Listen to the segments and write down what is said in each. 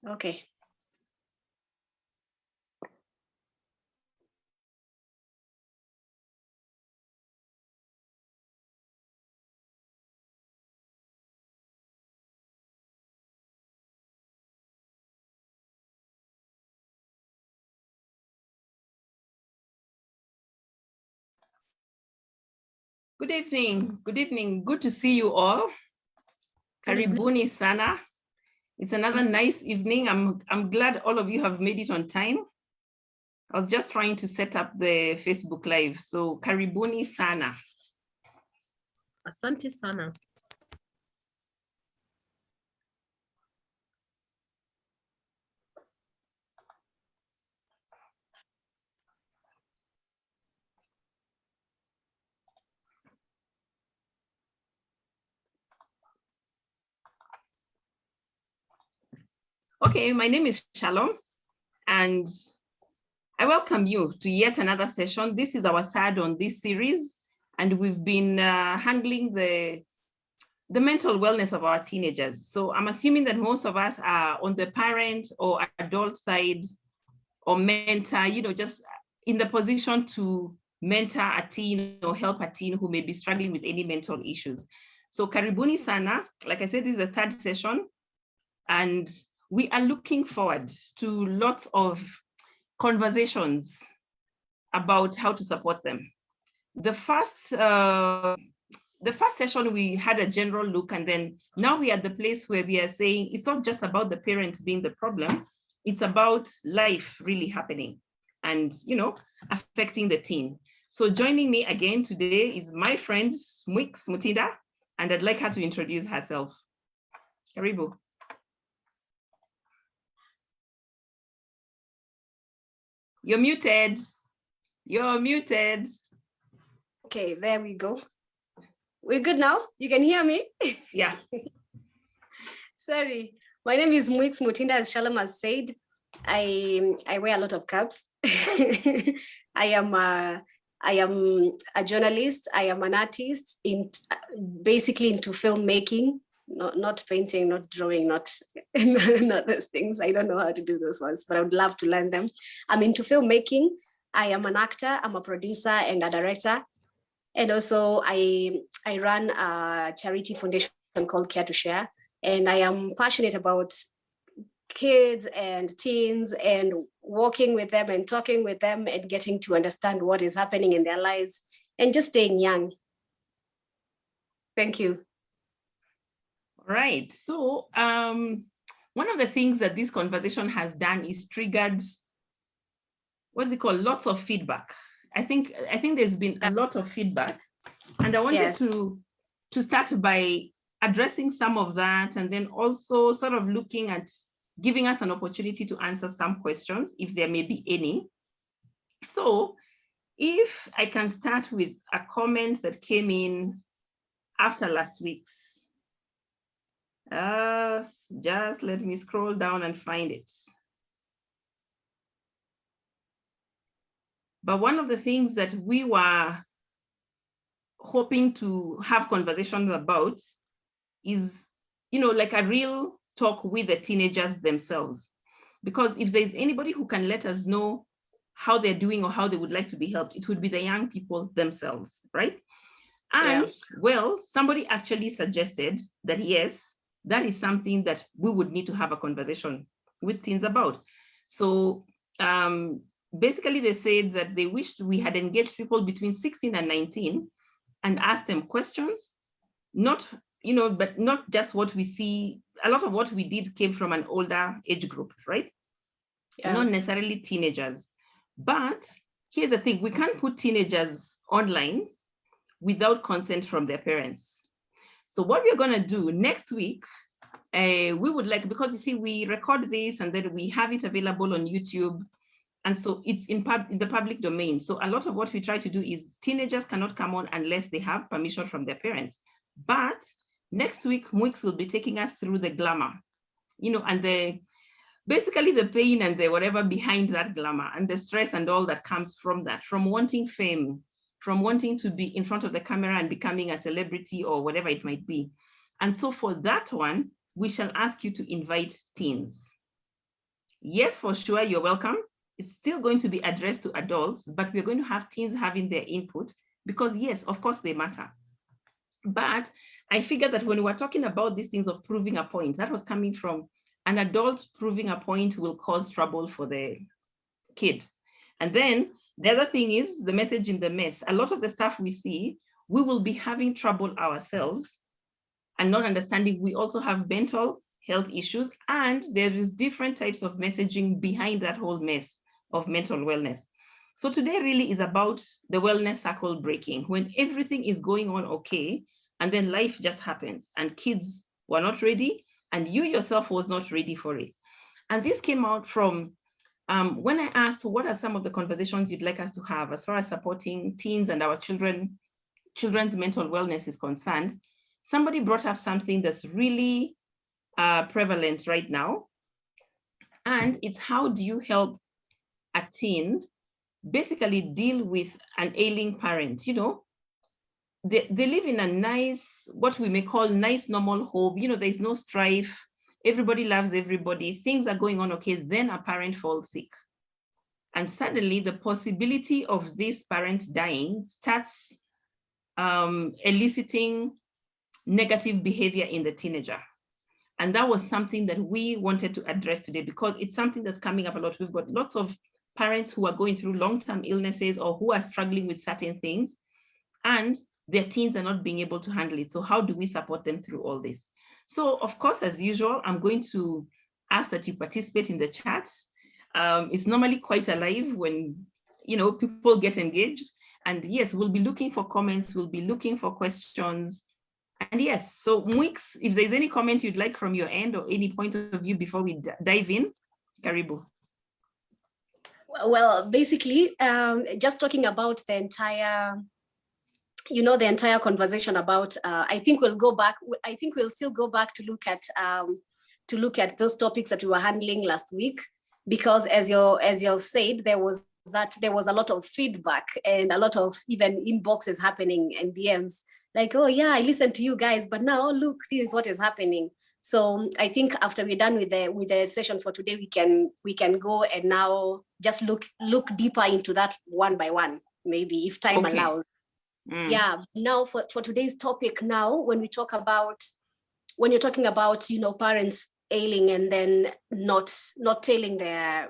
Okay. Good evening. Good evening. Good to see you all. Karibuni sana. It's another nice evening. I'm glad all of you have made it on time. I was just trying to set up the Facebook Live. So karibuni sana. Asante sana. Okay, my name is Shalom, and I welcome you to yet another session. This is our third on this series, and we've been handling the mental wellness of our teenagers. So I'm assuming that most of us are on the parent or adult side or mentor, just in the position to mentor a teen or help a teen who may be struggling with any mental issues. So karibuni sana, like I said, this is the third session, and we are looking forward to lots of conversations about how to support them. The first session, we had a general look, and then now we are at the place where we are saying it's not just about the parent being the problem, it's about life really happening and, affecting the teen. So joining me again today is my friend, Mwix Mutinda, and I'd like her to introduce herself. Karibu. You're muted. You're muted. Okay, there we go. We're good now? You can hear me? Yeah. Sorry. My name is Mwix Mutinda, as Shalom has said. I wear a lot of caps. I am a journalist. I am an artist, basically into filmmaking, not painting, not drawing, not those things. I don't know how to do those ones, but I would love to learn them. I'm into filmmaking. I am an actor. I'm a producer and a director. And also I run a charity foundation called Care to Share. And I am passionate about kids and teens and walking with them and talking with them and getting to understand what is happening in their lives and just staying young. Thank you. All right. So one of the things that this conversation has done is triggered, what's it called, lots of feedback. I think there's been a lot of feedback, and I wanted to start by addressing some of that, and then also sort of looking at giving us an opportunity to answer some questions if there may be any. So if I can start with a comment that came in after last week's. Just let me scroll down and find it. But one of the things that we were hoping to have conversations about is, like a real talk with the teenagers themselves. Because if there's anybody who can let us know how they're doing or how they would like to be helped, it would be the young people themselves, right? And well, somebody actually suggested that, yes, that is something that we would need to have a conversation with teens about. So basically they said that they wished we had engaged people between 16 and 19 and asked them questions, not, but not just what we see. A lot of what we did came from an older age group, right? Not necessarily teenagers. But here's the thing, we can't put teenagers online without consent from their parents. So what we're going to do next week, we would like, because you see, we record this and then we have it available on YouTube. And so it's in the public domain. So a lot of what we try to do is teenagers cannot come on unless they have permission from their parents. But next week, Mwix will be taking us through the glamour, and basically the pain and the whatever behind that glamour and the stress and all that comes from that, from wanting fame, from wanting to be in front of the camera and becoming a celebrity or whatever it might be. And so for that one, we shall ask you to invite teens. Yes, for sure, you're welcome. It's still going to be addressed to adults, but we're going to have teens having their input because yes, of course they matter. But I figured that when we're talking about these things of proving a point, that was coming from an adult proving a point will cause trouble for the kid. And then the other thing is the message in the mess. A lot of the stuff we see, we will be having trouble ourselves and not understanding we also have mental health issues, and there is different types of messaging behind that whole mess of mental wellness. So today really is about the wellness circle breaking, when everything is going on okay, and then life just happens and kids were not ready and you yourself was not ready for it. And this came out from when I asked what are some of the conversations you'd like us to have as far as supporting teens and our children's mental wellness is concerned, somebody brought up something that's really prevalent right now. And it's how do you help a teen basically deal with an ailing parent? You know, they live in a nice, what we may call nice, normal home. You know, there's no strife. Everybody loves everybody. Things are going on okay. Then a parent falls sick. And suddenly the possibility of this parent dying starts eliciting negative behavior in the teenager. And that was something that we wanted to address today because it's something that's coming up a lot. We've got lots of parents who are going through long-term illnesses or who are struggling with certain things, and their teens are not being able to handle it. So how do we support them through all this? So of course, as usual, I'm going to ask that you participate in the chat. It's normally quite alive when, you know, people get engaged. And yes, we'll be looking for comments, we'll be looking for questions. And yes, so Mwix, if there's any comment you'd like from your end or any point of view before we dive in, Karibu. Well, basically, just talking about the entire, you know, the entire conversation about, I think we'll go back, I think we'll still go back to look at those topics that we were handling last week, because as you've said, there was a lot of feedback and a lot of even inboxes happening and DMs like, oh yeah, I listened to you guys, but now look, this is what is happening. So I think after we're done with the session for today, we can go and now just look deeper into that one by one, maybe if time allows. Yeah. Now for today's topic, now when you're talking about, you know, parents ailing and then not telling their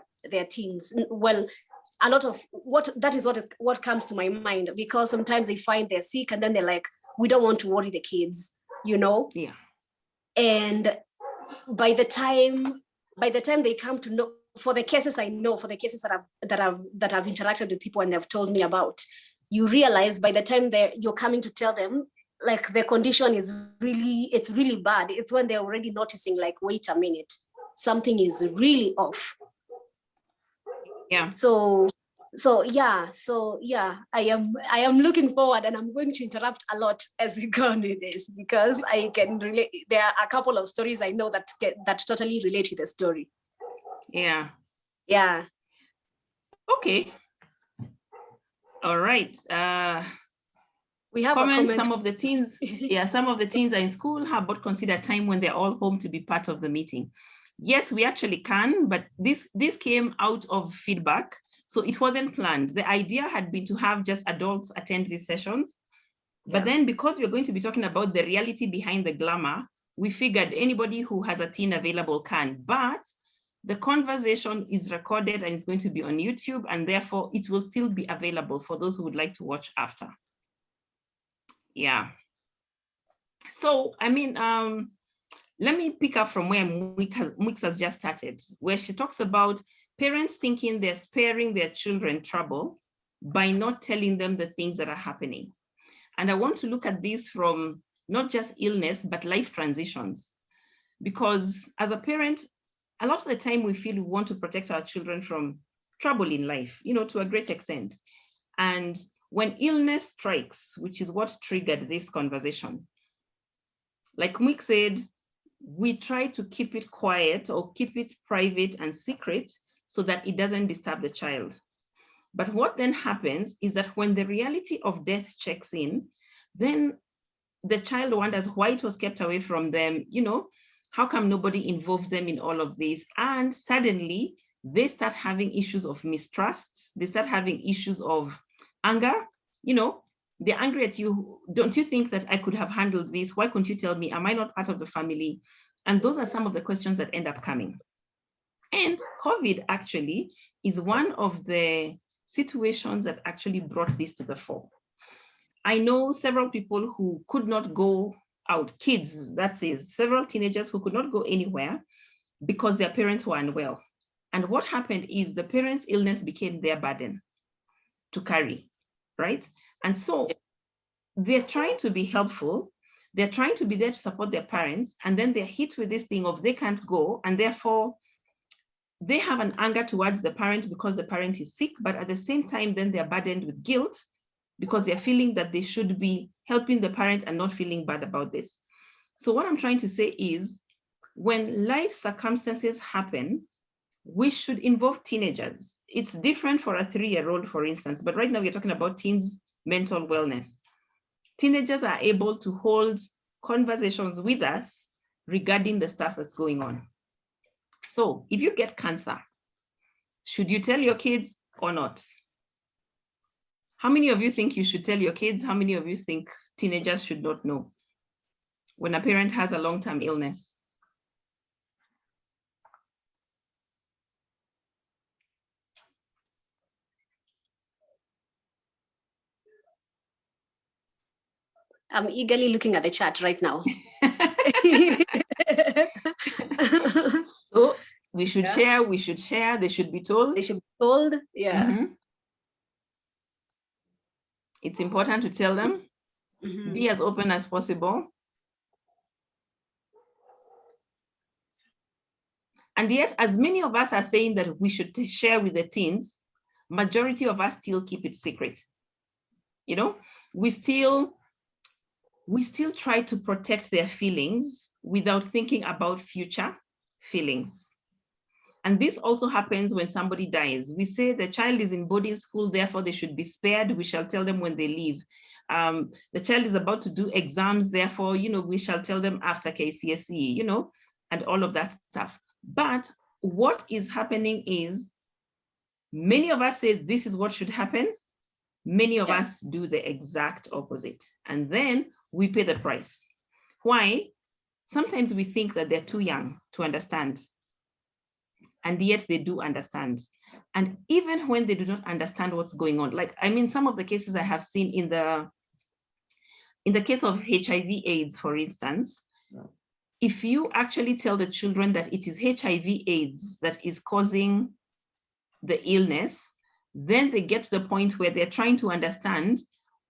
teens, well, a lot of what comes to my mind, because sometimes they find they're sick and then they're like, we don't want to worry the kids, you know? Yeah. And by the time they come to know, for the cases I know, for the cases that I've interacted with people and they've told me about, you realize by the time you're coming to tell them, like the condition is it's really bad. It's when they're already noticing, like, wait a minute, something is really off. Yeah. So yeah, I am looking forward, and I'm going to interrupt a lot as we go on with this, because I can relate. There are a couple of stories I know that totally relate to the story. Yeah. Yeah. Okay. All right. We have a comment. Some of the teens, yeah, some of the teens are in school. How about consider time when they're all home to be part of the meeting? Yes, we actually can, but this came out of feedback. So it wasn't planned. The idea had been to have just adults attend these sessions. But then because we're going to be talking about the reality behind the glamour, we figured anybody who has a teen available can. But the conversation is recorded and it's going to be on YouTube, and therefore it will still be available for those who would like to watch after. Yeah. So, I mean, let me pick up from where Mwix has just started, where she talks about parents thinking they're sparing their children trouble by not telling them the things that are happening. And I want to look at this from not just illness, but life transitions. Because as a parent, a lot of the time we feel we want to protect our children from trouble in life, you know, to a great extent. And when illness strikes, which is what triggered this conversation, like Mwix said, we try to keep it quiet or keep it private and secret so that it doesn't disturb the child. But what then happens is that when the reality of death checks in, then the child wonders why it was kept away from them, you know, How come nobody involved them in all of this? And suddenly they start having issues of mistrust. They start having issues of anger. You know, they're angry at you. Don't you think that I could have handled this? Why couldn't you tell me? Am I not part of the family? And those are some of the questions that end up coming. And COVID actually is one of the situations that actually brought this to the fore. I know several people who could not go out, kids, that is, several teenagers who could not go anywhere because their parents were unwell. And what happened is the parents' illness became their burden to carry, right? And so they're trying to be helpful. They're trying to be there to support their parents. And then they're hit with this thing of they can't go. And therefore, they have an anger towards the parent because the parent is sick. But at the same time, then they're burdened with guilt because they're feeling that they should be helping the parent and not feeling bad about this. So what I'm trying to say is, when life circumstances happen, we should involve teenagers. It's different for a 3-year-old, for instance, but right now we're talking about teens' mental wellness. Teenagers are able to hold conversations with us regarding the stuff that's going on. So if you get cancer, should you tell your kids or not? How many of you think you should tell your kids? How many of you think teenagers should not know when a parent has a long-term illness? I'm eagerly looking at the chat right now. So we should share, they should be told. They should be told, yeah. Mm-hmm. It's important to tell them. Mm-hmm. Be as open as possible. And yet, as many of us are saying that we should share with the teens, majority of us still keep it secret. You know, we still try to protect their feelings without thinking about future feelings. And this also happens when somebody dies. We say the child is in boarding school, therefore they should be spared. We shall tell them when they leave. The child is about to do exams, therefore, you know, we shall tell them after KCSE, you know, and all of that stuff. But what is happening is many of us say this is what should happen. Many of us do the exact opposite. And then we pay the price. Why? Sometimes we think that they're too young to understand. And yet they do understand. And even when they do not understand what's going on, like, I mean, some of the cases I have seen in the case of HIV/AIDS, for instance, if you actually tell the children that it is HIV/AIDS that is causing the illness, then they get to the point where they're trying to understand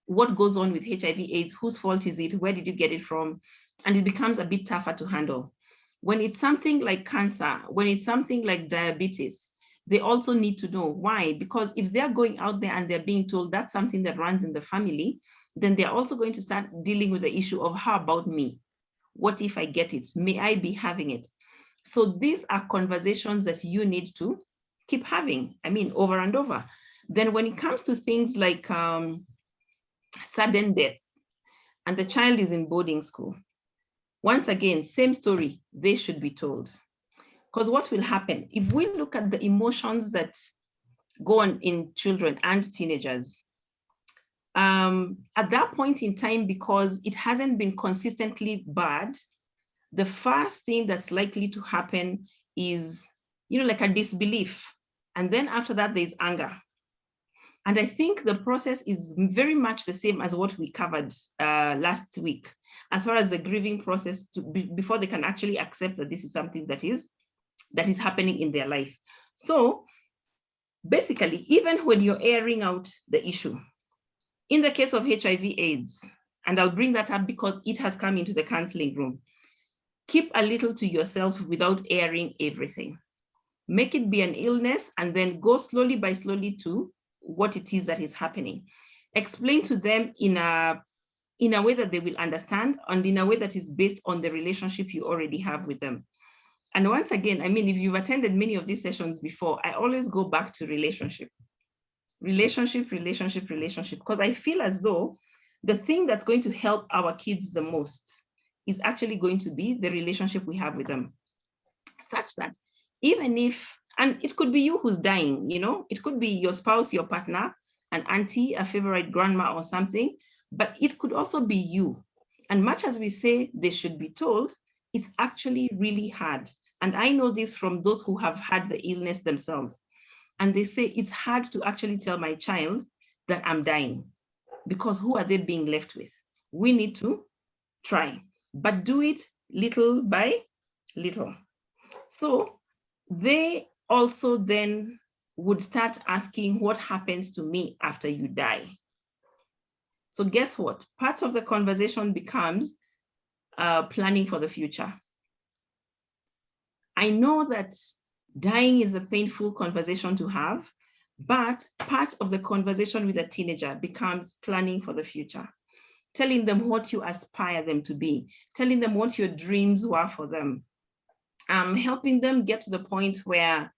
what goes on with HIV/AIDS, whose fault is it, where did you get it from? And it becomes a bit tougher to handle. When it's something like cancer, when it's something like diabetes, they also need to know why. Because if they're going out there and they're being told that's something that runs in the family, then they're also going to start dealing with the issue of how about me? What if I get it? May I be having it? So these are conversations that you need to keep having, I mean, over and over. Then when it comes to things like sudden death, and the child is in boarding school, once again, same story, they should be told. Because what will happen, if we look at the emotions that go on in children and teenagers, at that point in time, because it hasn't been consistently bad, the first thing that's likely to happen is, you know, like a disbelief. And then after that, there's anger. And I think the process is very much the same as what we covered last week, as far as the grieving process before they can actually accept that this is something that is happening in their life. So basically, even when you're airing out the issue, in the case of HIV/AIDS, and I'll bring that up because it has come into the counseling room, keep a little to yourself without airing everything. Make it be an illness and then go slowly by slowly to what it is that is happening. Explain to them in a way that they will understand and in a way that is based on the relationship you already have with them. And once again, I mean, if you've attended many of these sessions before, I always go back to relationship, because I feel as though the thing that's going to help our kids the most is actually going to be the relationship we have with them, such that even if, and it could be you who's dying, you know, it could be your spouse, your partner, an auntie, a favorite grandma or something, but it could also be you. And much as we say they should be told, it's actually really hard. And I know this from those who have had the illness themselves. And they say it's hard to actually tell my child that I'm dying, because who are they being left with? We need to try, but do it little by little. So they also then would start asking, what happens to me after you die? So guess what? Part of the conversation becomes planning for the future. I know that dying is a painful conversation to have, but part of the conversation with a teenager becomes planning for the future, telling them what you aspire them to be, telling them what your dreams were for them, helping them get to the point where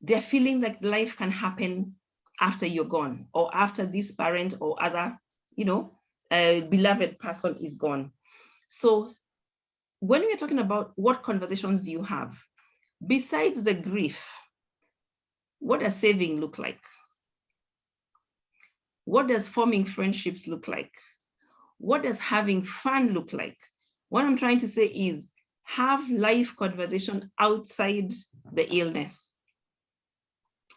they're feeling like life can happen after you're gone, or after this parent or other, you know, beloved person is gone. So when we're talking about what conversations do you have, besides the grief, what does saving look like? What does forming friendships look like? What does having fun look like? What I'm trying to say is have life conversation outside the illness.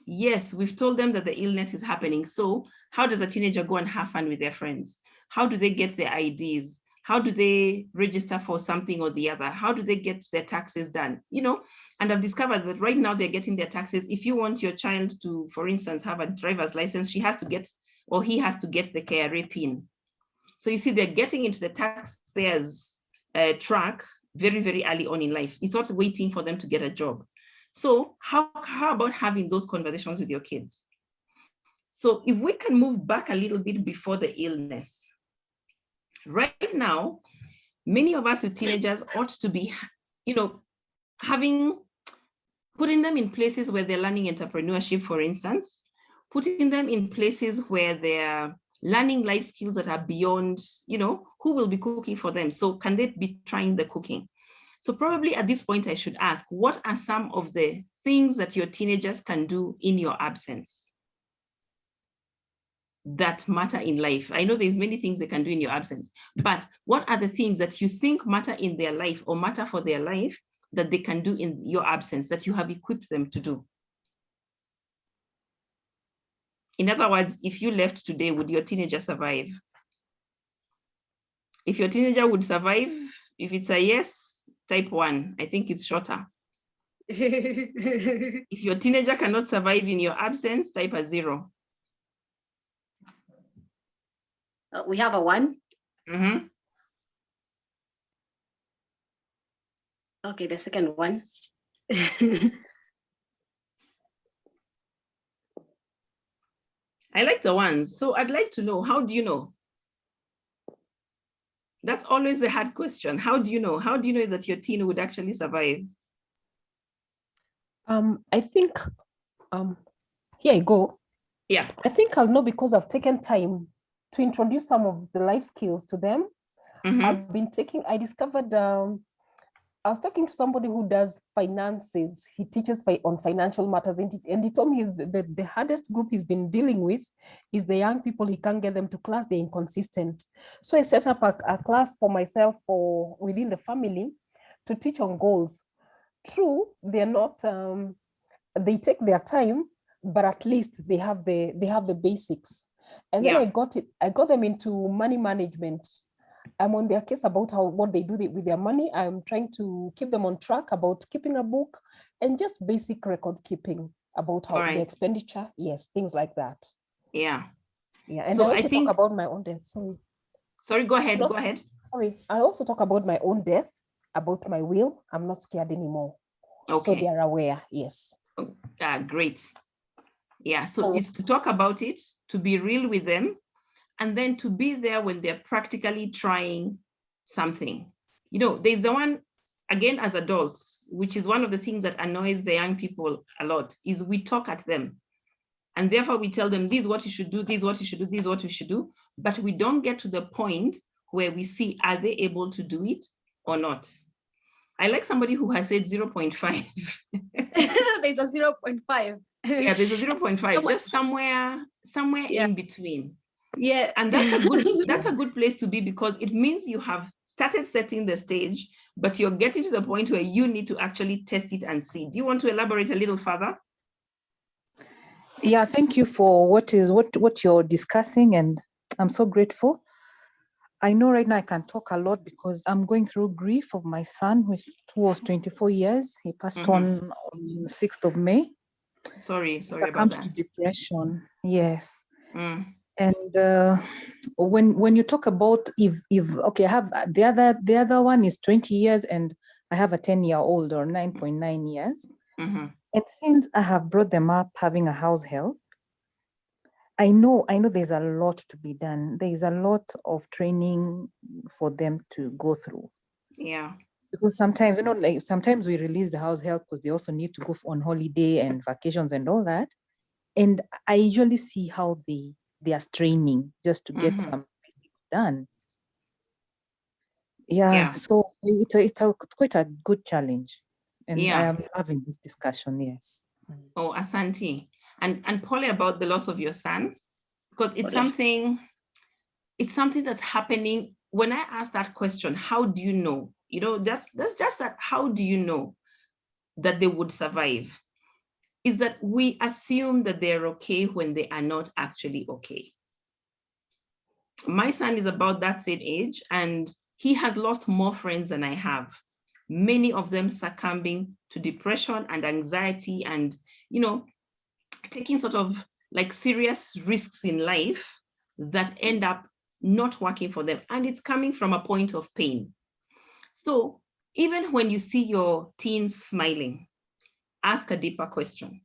Yes, we've told them that the illness is happening. So how does a teenager go and have fun with their friends? How do they get their IDs? How do they register for something or the other? How do they get their taxes done? You know, and I've discovered that right now they're getting their taxes. If you want your child to, for instance, have a driver's license, she has to get, or he has to get the KRA PIN. So you see, they're getting into the taxpayers track very, very early on in life. It's not waiting for them to get a job. So how about having those conversations with your kids? So if we can move back a little bit before the illness, right now, many of us with teenagers ought to be, you know, putting them in places where they're learning entrepreneurship, for instance, putting them in places where they're learning life skills that are beyond, you know, who will be cooking for them? So can they be trying the cooking? So probably at this point, I should ask, what are some of the things that your teenagers can do in your absence that matter in life? I know there's many things they can do in your absence, but what are the things that you think matter in their life or matter for their life that they can do in your absence that you have equipped them to do? In other words, if you left today, would your teenager survive? If your teenager would survive, if it's a yes, type 1. I think it's shorter. If your teenager cannot survive in your absence, type a 0. We have a 1. Mm-hmm. Okay, the second one. I like the ones. So I'd like to know, how do you know? That's always the hard question. How do you know? How do you know that your teen would actually survive? I think, here I go. Yeah. I think I'll know because I've taken time to introduce some of the life skills to them. Mm-hmm. I discovered, I was talking to somebody who does finances. He teaches on financial matters, and he told me the hardest group he's been dealing with is the young people. He can't get them to class, they're inconsistent. So I set up a class for myself or within the family to teach on goals. True, they're not, they take their time, but at least they have the basics. And then I got them into money management. I'm on their case about what they do with their money. I'm trying to keep them on track about keeping a book and just basic record keeping about how the expenditure, yes, things like that. Yeah. Yeah, and so I also talk about my own death. Sorry, go ahead. Sorry, I also talk about my own death, about my will. I'm not scared anymore. Okay. So they are aware, yes. Great. Yeah, so it's to talk about it, to be real with them, and then to be there when they're practically trying something. You know, there's the one, again, as adults, which is one of the things that annoys the young people a lot, is we talk at them. And therefore we tell them, this is what you should do, this is what you should do, this is what you should do. But we don't get to the point where we see, are they able to do it or not? I like somebody who has said 0.5. There's a 0.5. Yeah, there's a 0.5, just somewhere Yeah. in between. Yeah. And that's a good place to be, because it means you have started setting the stage, but you're getting to the point where you need to actually test it and see. Do you want to elaborate a little further? Yeah, thank you for what you're discussing, and I'm so grateful. I know right now I can talk a lot because I'm going through grief of my son, who was 24 years. He passed on 6th of May. Sorry about Succumbed that. to depression. Yes. Mm. And when you talk about if okay, I have the other one is 20 years, and I have a 10-year-old, or 9.9 years. Mm-hmm. And since I have brought them up having a house help, I know there's a lot to be done. There is a lot of training for them to go through. Yeah. Because sometimes, like sometimes we release the house help because they also need to go on holiday and vacations and all that. And I usually see how they are straining just to get some basics done. Yeah. So it's quite a good challenge. And I am having this discussion, yes. Oh, Asante. And Polly, about the loss of your son, because it's something that's happening. When I ask that question, how do you know? That's just that. How do you know that they would survive? Is that we assume that they're okay when they are not actually okay. My son is about that same age, and he has lost more friends than I have. Many of them succumbing to depression and anxiety, and taking sort of like serious risks in life that end up not working for them. And it's coming from a point of pain. So even when you see your teens smiling, ask a deeper question.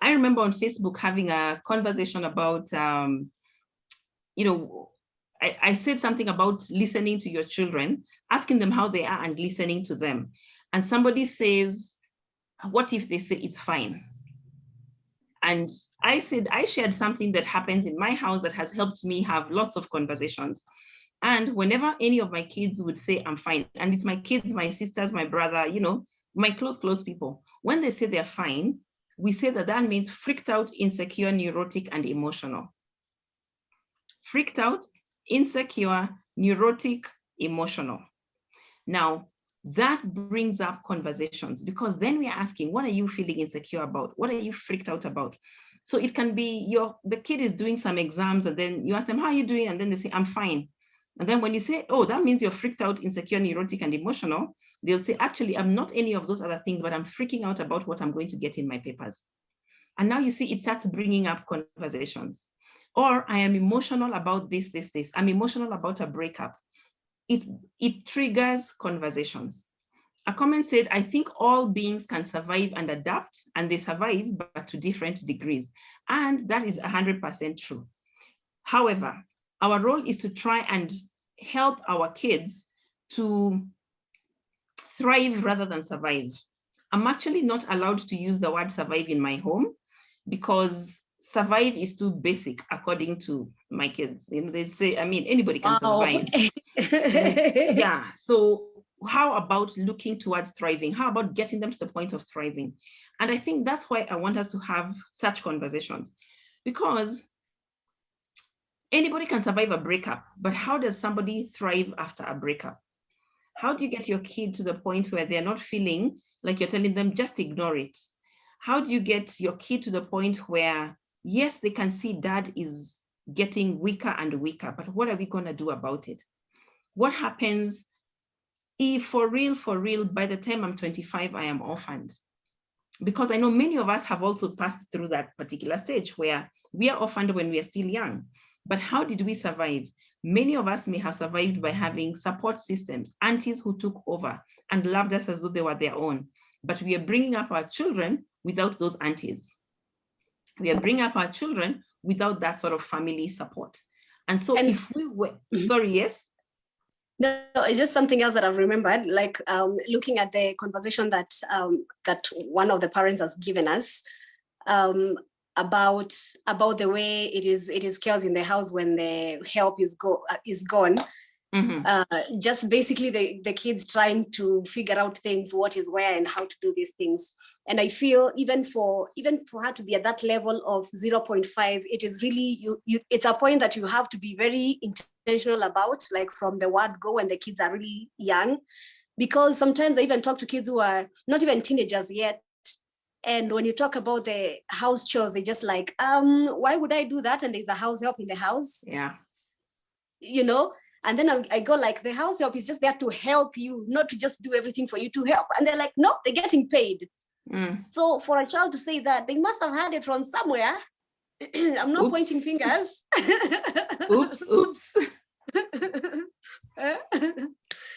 I remember on Facebook having a conversation about, I said something about listening to your children, asking them how they are and listening to them. And somebody says, what if they say it's fine? And I shared something that happens in my house that has helped me have lots of conversations. And whenever any of my kids would say, I'm fine, and it's my kids, my sisters, my brother, my close people, when they say they're fine, we say that means freaked out, insecure, neurotic, and emotional. Freaked out, insecure, neurotic, emotional. Now, that brings up conversations, because then we are asking, what are you feeling insecure about? What are you freaked out about? So it can be the kid is doing some exams, and then you ask them, how are you doing? And then they say, I'm fine. And then when you say, oh, that means you're freaked out, insecure, neurotic, and emotional, they'll say, actually, I'm not any of those other things, but I'm freaking out about what I'm going to get in my papers. And now you see it starts bringing up conversations. Or I am emotional about this. I'm emotional about a breakup. It triggers conversations. A comment said, I think all beings can survive and adapt, and they survive, but to different degrees. And that is 100% true. However, our role is to try and help our kids to thrive rather than survive. I'm actually not allowed to use the word survive in my home, because survive is too basic, according to my kids. They say, anybody can survive. Yeah, so how about looking towards thriving? How about getting them to the point of thriving? And I think that's why I want us to have such conversations, because anybody can survive a breakup, but how does somebody thrive after a breakup? How do you get your kid to the point where they're not feeling like you're telling them, just ignore it? How do you get your kid to the point where, yes, they can see dad is getting weaker and weaker, but what are we going to do about it? What happens if for real, by the time I'm 25, I am orphaned? Because I know many of us have also passed through that particular stage where we are orphaned when we are still young. But how did we survive? Many of us may have survived by having support systems, aunties who took over and loved us as though they were their own. But we are bringing up our children without those aunties. We are bringing up our children without that sort of family support. And so if we were, sorry, yes? No, it's just something else that I've remembered, like looking at the conversation that that one of the parents has given us about the way it is chaos in the house when the help is gone. Just basically the kids trying to figure out things, what is where and how to do these things. And I feel even for her to be at that level of 0.5, it is really, it's a point that you have to be very intentional about, like from the word go when the kids are really young. Because sometimes I even talk to kids who are not even teenagers yet. And when you talk about the house chores, they just like, why would I do that? And there's a house help in the house. Yeah. You know, and then I go like, the house help is just there to help you, not to just do everything for you to help. And they're like, no, they're getting paid. So for a child to say that, they must have had it from somewhere. I'm not pointing fingers. Oops.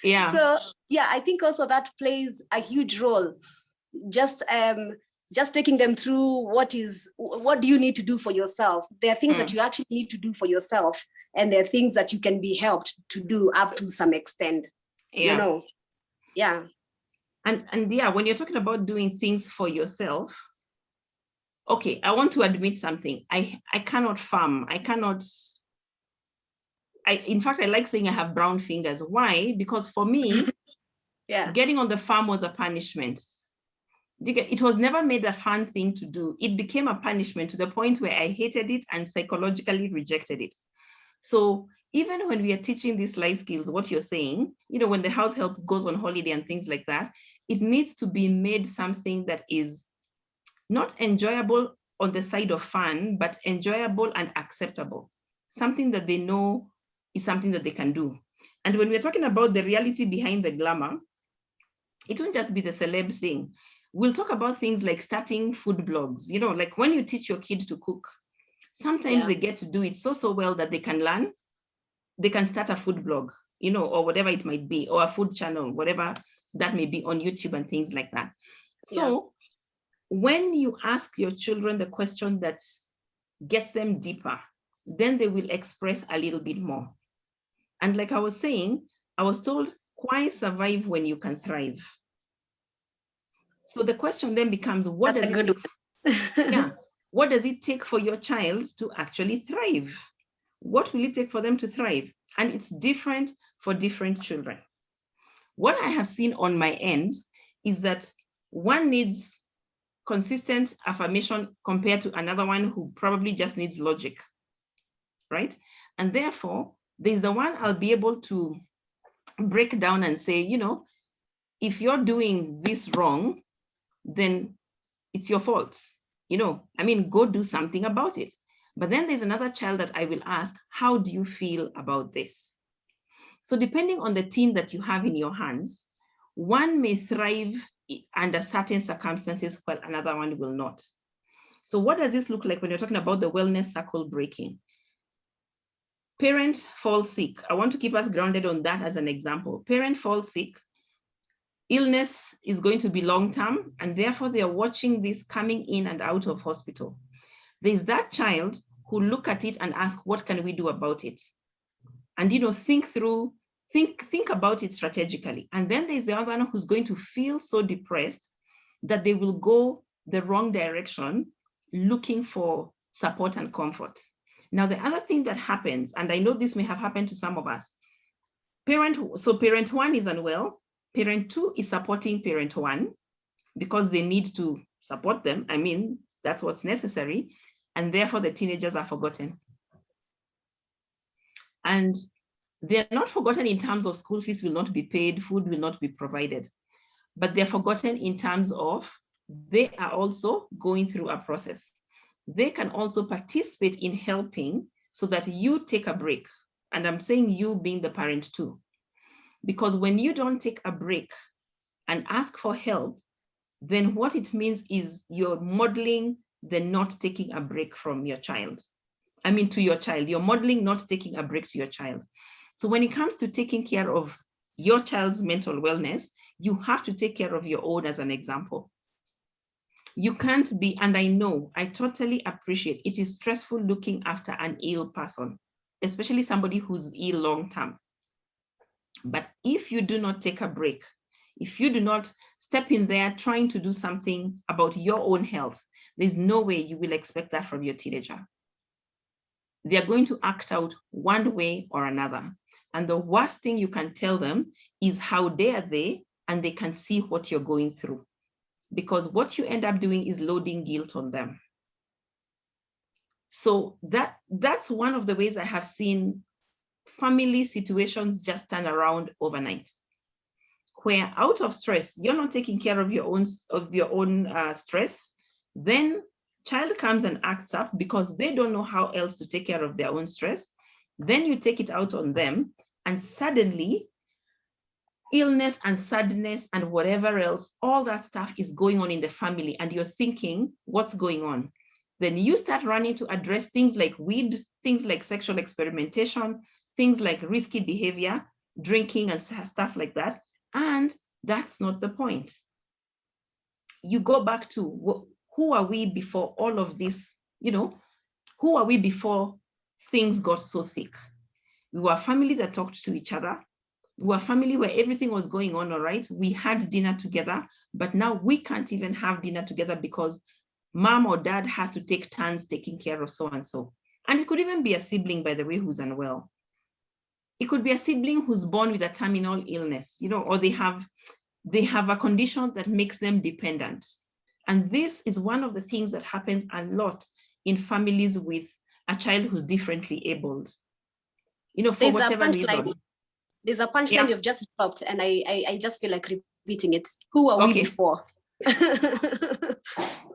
Yeah. So yeah, I think also that plays a huge role. Just taking them through what do you need to do for yourself. There are things that you actually need to do for yourself, and there are things that you can be helped to do up to some extent. Yeah. You know. Yeah. And yeah, when you're talking about doing things for yourself, okay, I want to admit something. I cannot farm. In fact, I like saying I have brown fingers. Why? Because for me, yeah, getting on the farm was a punishment. It was never made a fun thing to do. It became a punishment to the point where I hated it and psychologically rejected it. So even when we are teaching these life skills, what you're saying, you know, when the house help goes on holiday and things like that, it needs to be made something that is not enjoyable on the side of fun, but enjoyable and acceptable. Something that they know is something that they can do. And when we're talking about the reality behind the glamour, it won't just be the celeb thing. We'll talk about things like starting food blogs. You know, like when you teach your kid to cook, sometimes they get to do it so well that they can learn. They can start a food blog, you know, or whatever it might be, or a food channel, whatever that may be on YouTube and things like that. So when you ask your children the question that gets them deeper, then they will express a little bit more. And like I was saying, I was told, why survive when you can thrive? So the question then becomes, what does it take for your child to actually thrive? What will it take for them to thrive? And it's different for different children. What I have seen on my end is that one needs consistent affirmation compared to another one who probably just needs logic, right? And therefore, there's the one I'll be able to break down and say, you know, if you're doing this wrong, then it's your fault. You know, I mean, go do something about it. But then there's another child that I will ask, how do you feel about this? So depending on the teen that you have in your hands, one may thrive under certain circumstances while another one will not. So what does this look like when you're talking about the wellness circle breaking? Parent falls sick. I want to keep us grounded on that as an example. Parent falls sick. Illness is going to be long-term, and therefore they are watching this coming in and out of hospital. There's that child who look at it and ask, what can we do about it? And, you know, think about it strategically. And then there's the other one who's going to feel so depressed that they will go the wrong direction looking for support and comfort. Now, the other thing that happens, and I know this may have happened to some of us, parent one is unwell, parent two is supporting parent one because they need to support them. I mean, that's what's necessary. And therefore the teenagers are forgotten. And they're not forgotten in terms of school fees will not be paid, food will not be provided, but they're forgotten in terms of they are also going through a process. They can also participate in helping so that you take a break. And I'm saying you being the parent too, because when you don't take a break and ask for help, then what it means is you're modeling the not taking a break from your child. I mean, to your child, you're modeling not taking a break to your child. So when it comes to taking care of your child's mental wellness, you have to take care of your own as an example. You can't be, and I totally appreciate it is stressful looking after an ill person, especially somebody who's ill long-term. But if you do not take a break, if you do not step in there trying to do something about your own health, there's no way you will expect that from your teenager. They are going to act out one way or another. And the worst thing you can tell them is how dare they, and they can see what you're going through. Because what you end up doing is loading guilt on them. So that's one of the ways I have seen family situations just turn around overnight, where out of stress, you're not taking care of your own stress. Then child comes and acts up because they don't know how else to take care of their own stress. Then you take it out on them, and suddenly illness and sadness and whatever else, all that stuff is going on in the family, and you're thinking, what's going on? Then you start running to address things like weed, things like sexual experimentation, things like risky behavior, drinking and stuff like that. And that's not the point. You go back to who are we before all of this, who are we before things got so thick? We were a family that talked to each other. We were a family where everything was going on all right. We had dinner together, but now we can't even have dinner together because mom or dad has to take turns taking care of so-and-so. And it could even be a sibling, by the way, who's unwell. It could be a sibling who's born with a terminal illness, or they have a condition that makes them dependent. And this is one of the things that happens a lot in families with a child who's differently abled. For whatever reason. There's a punchline you've just dropped, and I just feel like repeating it. Who are we before?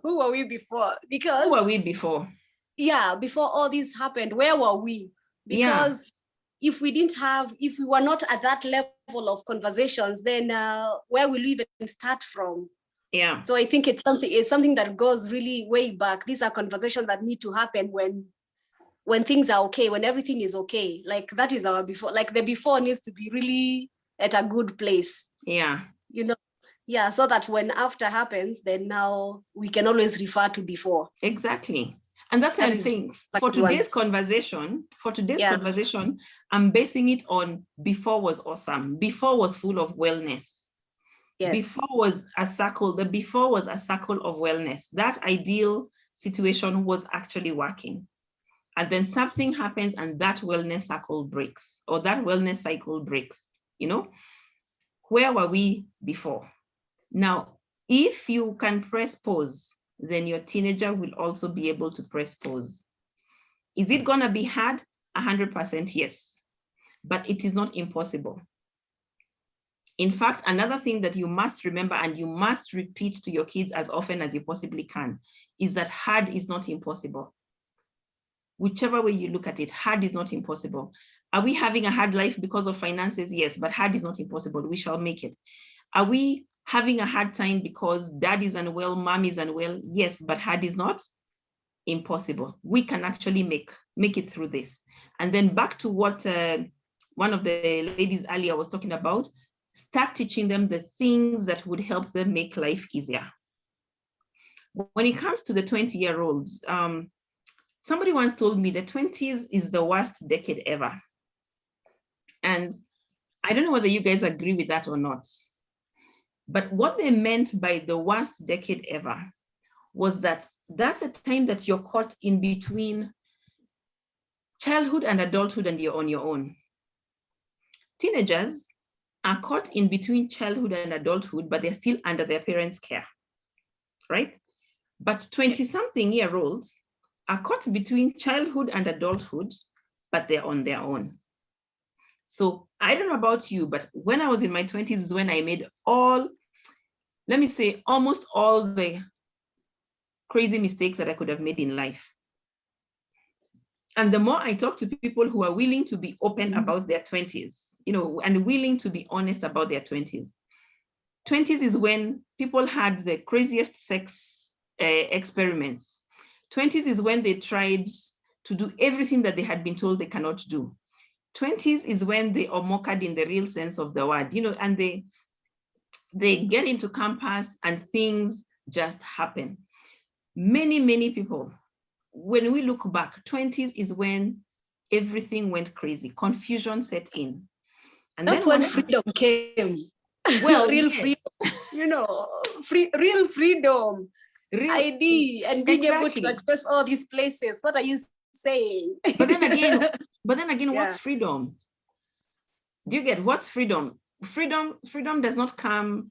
Who were we before? Because who were we before? Yeah, before all this happened, where were we? Because if we were not at that level of conversations, then where will we even start from? Yeah. So I think it's something that goes really way back. These are conversations that need to happen when things are okay, when everything is okay. Like that is our before. Like the before needs to be really at a good place. Yeah. Yeah, so that when after happens, then now we can always refer to before. Exactly. And that's what I'm saying. For today's conversation, I'm basing it on before was awesome. Before was full of wellness. Yes. Before was a circle. The before was a circle of wellness. That ideal situation was actually working. And then something happens and that wellness circle breaks, or that wellness cycle breaks, Where were we before? Now, if you can press pause, then your teenager will also be able to press pause. Is it gonna be hard? 100% yes, but it is not impossible. In fact, another thing that you must remember and you must repeat to your kids as often as you possibly can is that hard is not impossible. Whichever way you look at it, hard is not impossible. Are we having a hard life because of finances? Yes, but hard is not impossible. We shall make it. Are we having a hard time because dad is unwell, mom is unwell? Yes, but hard is not impossible. We can actually make it through this. And then back to what one of the ladies earlier was talking about, start teaching them the things that would help them make life easier. When it comes to the 20-year-olds, somebody once told me the 20s is the worst decade ever. And I don't know whether you guys agree with that or not. But what they meant by the worst decade ever was that that's a time that you're caught in between childhood and adulthood and you're on your own. Teenagers are caught in between childhood and adulthood, but they're still under their parents' care, right? But 20-something-year-olds are caught between childhood and adulthood, but they're on their own. So I don't know about you, but when I was in my 20s is when I made almost all the crazy mistakes that I could have made in life. And the more I talk to people who are willing to be open about their 20s, and willing to be honest about their 20s. 20s is when people had the craziest sex experiments. 20s is when they tried to do everything that they had been told they cannot do. 20s is when they are mocked in the real sense of the word, and they get into campus and things just happen. Many, many people, when we look back, 20s is when everything went crazy, confusion set in. And that's when freedom came. Well, real freedom, real freedom, real ID, and being able to access all these places. What are you saying? But then again, what's freedom? Do you get what's freedom? Freedom does not come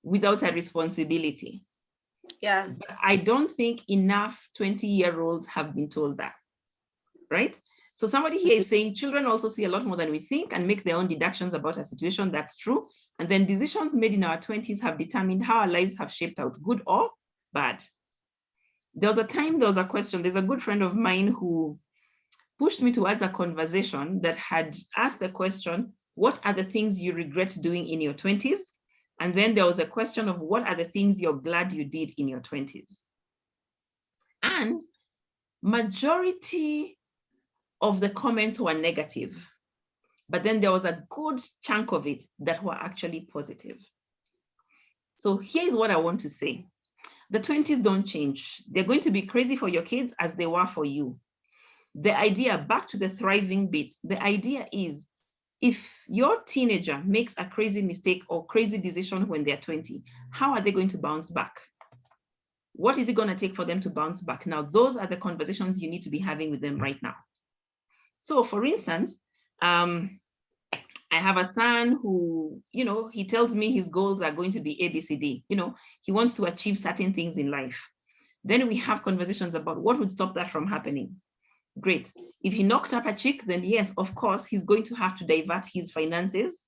without a responsibility. Yeah. But I don't think enough 20-year-olds have been told that, right? So somebody here is saying children also see a lot more than we think and make their own deductions about a situation. That's true. And then decisions made in our 20s have determined how our lives have shaped out, good or bad. There was a time, there was a question. There's a good friend of mine who pushed me towards a conversation that had asked the question, what are the things you regret doing in your 20s? And then there was a question of what are the things you're glad you did in your 20s? And majority of the comments were negative, but then there was a good chunk of it that were actually positive. So here's what I want to say. The 20s don't change. They're going to be crazy for your kids as they were for you. The idea, back to the thriving bit, the idea is if your teenager makes a crazy mistake or crazy decision when they're 20, how are they going to bounce back? What is it going to take for them to bounce back? Now, those are the conversations you need to be having with them right now. So for instance, I have a son who, he tells me his goals are going to be ABCD. He wants to achieve certain things in life. Then we have conversations about what would stop that from happening. Great. If he knocked up a chick, then yes, of course, he's going to have to divert his finances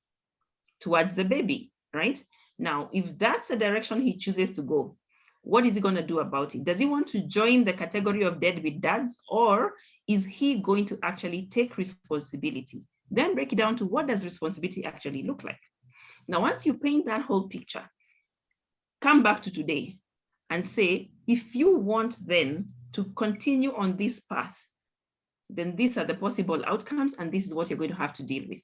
towards the baby, right? Now, if that's the direction he chooses to go, what is he going to do about it? Does he want to join the category of deadbeat dads, or is he going to actually take responsibility? Then break it down to what does responsibility actually look like? Now, once you paint that whole picture, come back to today and say, if you want then to continue on this path, then these are the possible outcomes, and this is what you're going to have to deal with.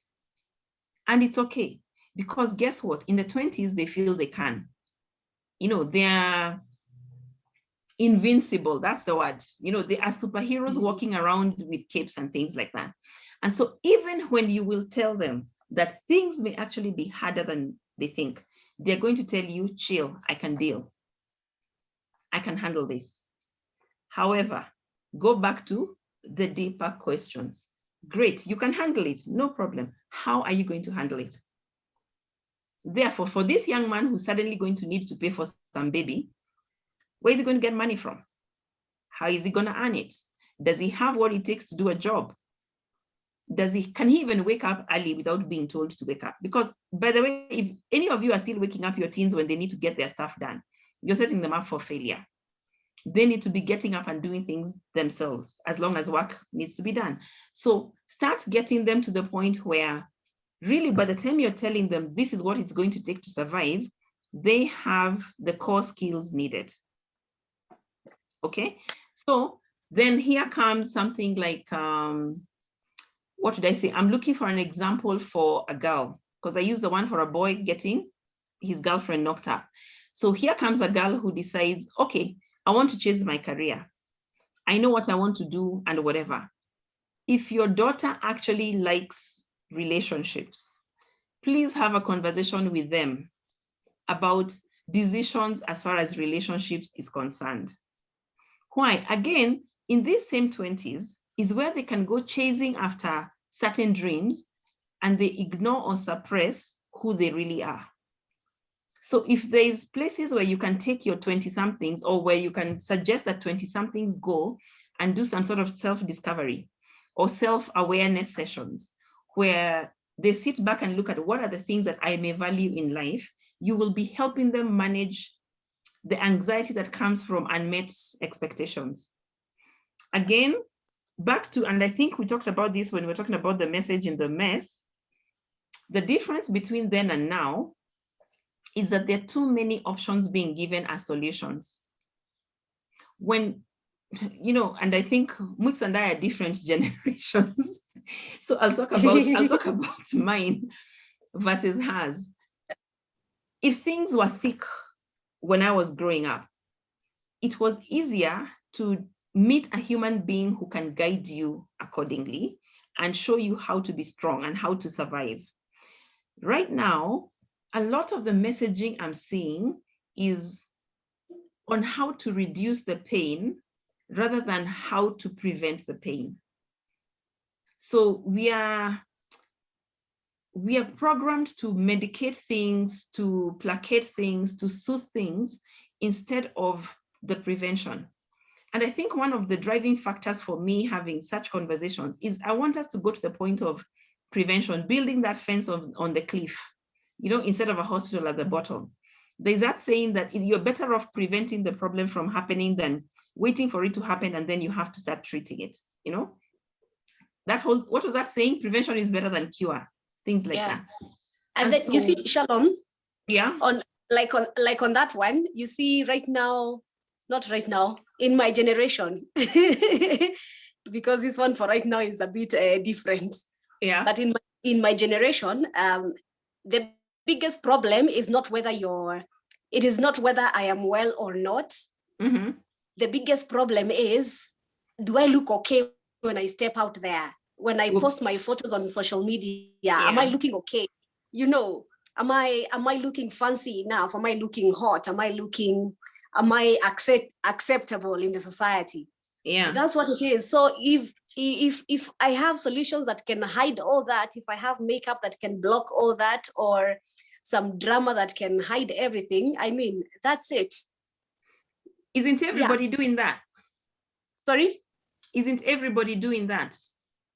And it's okay, because guess what? In the 20s, they feel they can. They're invincible. That's the word. They are superheroes walking around with capes and things like that. And so even when you will tell them that things may actually be harder than they think, they're going to tell you, chill, I can deal. I can handle this. However, go back to the deeper questions. Great, you can handle it, no problem. How are you going to handle it? Therefore, for this young man who's suddenly going to need to pay for some baby, where is he going to get money from? How is he going to earn it? Does he have what it takes to do a job? Can he even wake up early without being told to wake up? Because, by the way, if any of you are still waking up your teens when they need to get their stuff done, you're setting them up for failure. They need to be getting up and doing things themselves as long as work needs to be done. So start getting them to the point where really by the time you're telling them this is what it's going to take to survive, they have the core skills needed. Okay, so then here comes something like, what did I say? I'm looking for an example for a girl, because I used the one for a boy getting his girlfriend knocked up. So here comes a girl who decides, okay, I want to chase my career. I know what I want to do and whatever. If your daughter actually likes relationships, please have a conversation with them about decisions as far as relationships is concerned. Why? Again, in these same 20s is where they can go chasing after certain dreams and they ignore or suppress who they really are. So if there's places where you can take your 20-somethings or where you can suggest that 20-somethings go and do some sort of self-discovery or self-awareness sessions where they sit back and look at what are the things that I may value in life, you will be helping them manage the anxiety that comes from unmet expectations. Again, back to, and I think we talked about this when we were talking about the message in the mess, the difference between then and now is that there are too many options being given as solutions. When, and I think Mux and I are different generations. So I'll talk about mine versus hers. If things were thick when I was growing up, it was easier to meet a human being who can guide you accordingly and show you how to be strong and how to survive. Right now, a lot of the messaging I'm seeing is on how to reduce the pain rather than how to prevent the pain. So we are we are programmed to medicate things, to placate things, to soothe things instead of the prevention. And I think one of the driving factors for me having such conversations is I want us to go to the point of prevention, building that fence on the cliff, you know, instead of a hospital at the bottom. There's that saying that you're better off preventing the problem from happening than waiting for it to happen and then you have to start treating it, you know? That whole, what was that saying? Prevention is better than cure, things like that. And then so, you see, Shalom, yeah, on that one, you see right now, not right now, in my generation, because this one for right now is a bit different. yeah. But in my generation, the biggest problem is not whether I am well or not. Mm-hmm. The biggest problem is, do I look okay when I step out there? When I post my photos on social media, am I looking okay? You know, am I looking fancy enough? Am I looking hot? Am I acceptable in the society? Yeah. That's what it is. So if I have solutions that can hide all that, if I have makeup that can block all that, or some drama that can hide everything, I mean, that's it. Isn't everybody doing that? Sorry? Isn't everybody doing that?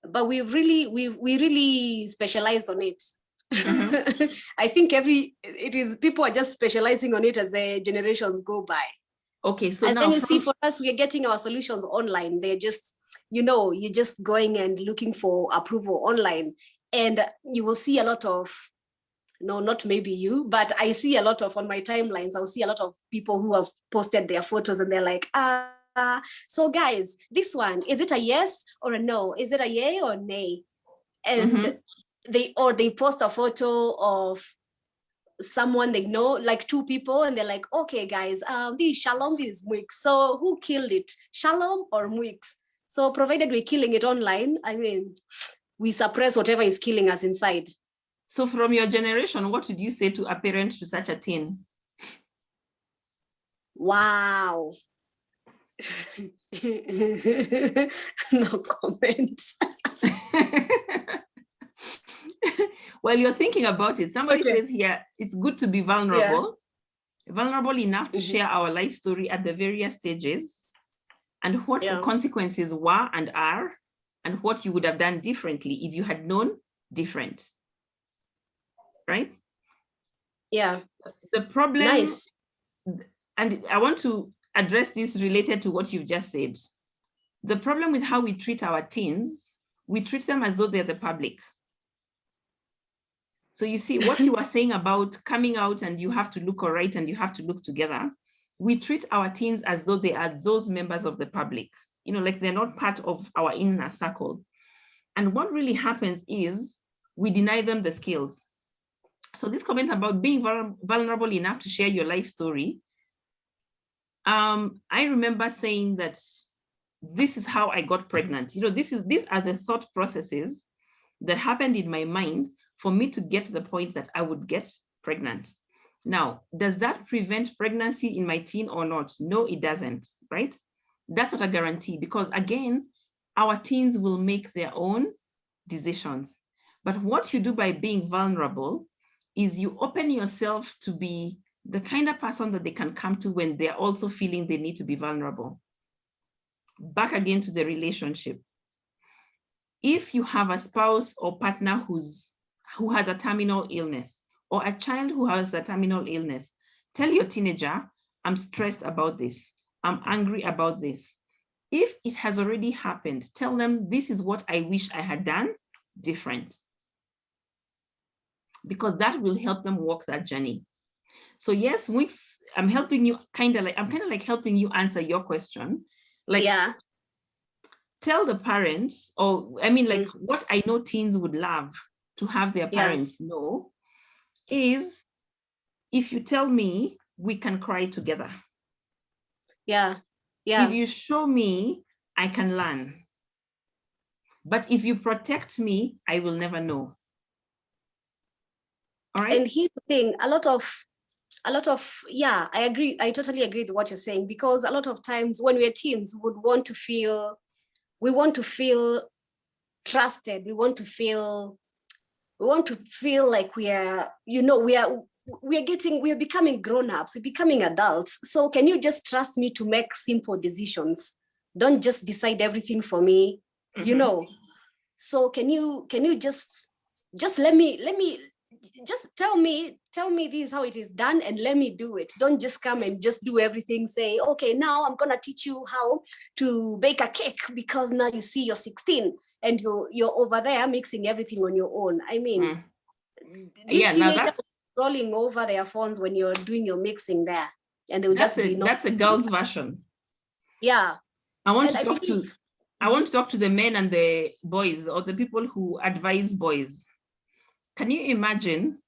But we really specialized on it. Mm-hmm. I think people are just specializing on it as the generations go by. Okay, so and now then you see, for us, we are getting our solutions online. They're just, you know, you're just going and looking for approval online, and you will see a lot of, no, not maybe you, but I see a lot of, on my timelines, I'll see a lot of people who have posted their photos and they're like, so guys, this one, is it a yes or a no? Is it a yay or nay? And they post a photo of someone they know, like two people, and they're like, okay guys, this is Shalom, this is Mwix. So who killed it, Shalom or Mwix? So provided we're killing it online, I mean, we suppress whatever is killing us inside. So from your generation, what would you say to a parent to such a teen? Wow. No comment. While you're thinking about it, somebody says here, it's good to be vulnerable, vulnerable enough to share our life story at the various stages, and what the consequences were and are, and what you would have done differently if you had known different. Right? Yeah. The problem, nice. And I want to address this related to what you've just said. The problem with how we treat our teens, we treat them as though they're the public. So you see what you were saying about coming out and you have to look all right and you have to look together. We treat our teens as though they are those members of the public, you know, like they're not part of our inner circle. And what really happens is we deny them the skills. So this comment about being vulnerable enough to share your life story, I remember saying that this is how I got pregnant. You know, these are the thought processes that happened in my mind for me to get to the point that I would get pregnant. Now, does that prevent pregnancy in my teen or not? No, it doesn't, right? That's not a guarantee, because again, our teens will make their own decisions. But what you do by being vulnerable is you open yourself to be the kind of person that they can come to when they're also feeling they need to be vulnerable. Back again to the relationship. If you have a spouse or partner who has a terminal illness, or a child who has a terminal illness, tell your teenager, I'm stressed about this, I'm angry about this. If it has already happened, tell them this is what I wish I had done different, because that will help them walk that journey. So yes, Mwix, I'm helping you, I'm kind of like helping you answer your question. Like, tell the parents, or I mean, like what I know teens would love to have their parents know is, if you tell me, we can cry together. Yeah. If you show me, I can learn. But if you protect me, I will never know. All right. And here's the thing, a lot of, I agree. I totally agree with what you're saying, because a lot of times when we're teens, we want to feel trusted. We want to feel We want to feel like we are, we're becoming grown-ups, we're becoming adults. So can you just trust me to make simple decisions? Don't just decide everything for me, So can you just let me just tell me this is how it is done and let me do it. Don't just come and just do everything, say, okay, now I'm gonna teach you how to bake a cake because now you see you're 16 and you're over there mixing everything on your own. I mean, these teenagers rolling over their phones when you're doing your mixing there, and they'll just be that's a girl's version. Yeah. I want to talk to the men and the boys, or the people who advise boys. Can you imagine?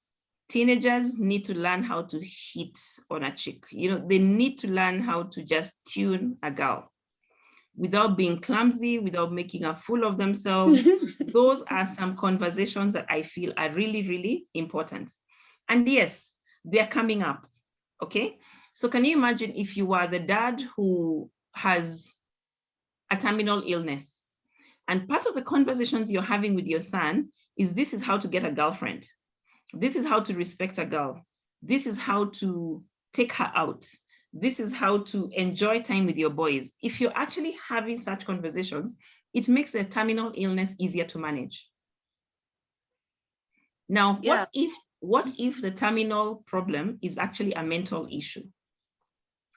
Teenagers need to learn how to hit on a chick. They need to learn how to just tune a girl without being clumsy, without making a fool of themselves. Those are some conversations that I feel are really, really important. And yes, they're coming up, okay? So can you imagine if you are the dad who has a terminal illness, and part of the conversations you're having with your son is, this is how to get a girlfriend. This is how to respect a girl. This is how to take her out. This is how to enjoy time with your boys. If you're actually having such conversations, it makes the terminal illness easier to manage. Now, what if the terminal problem is actually a mental issue?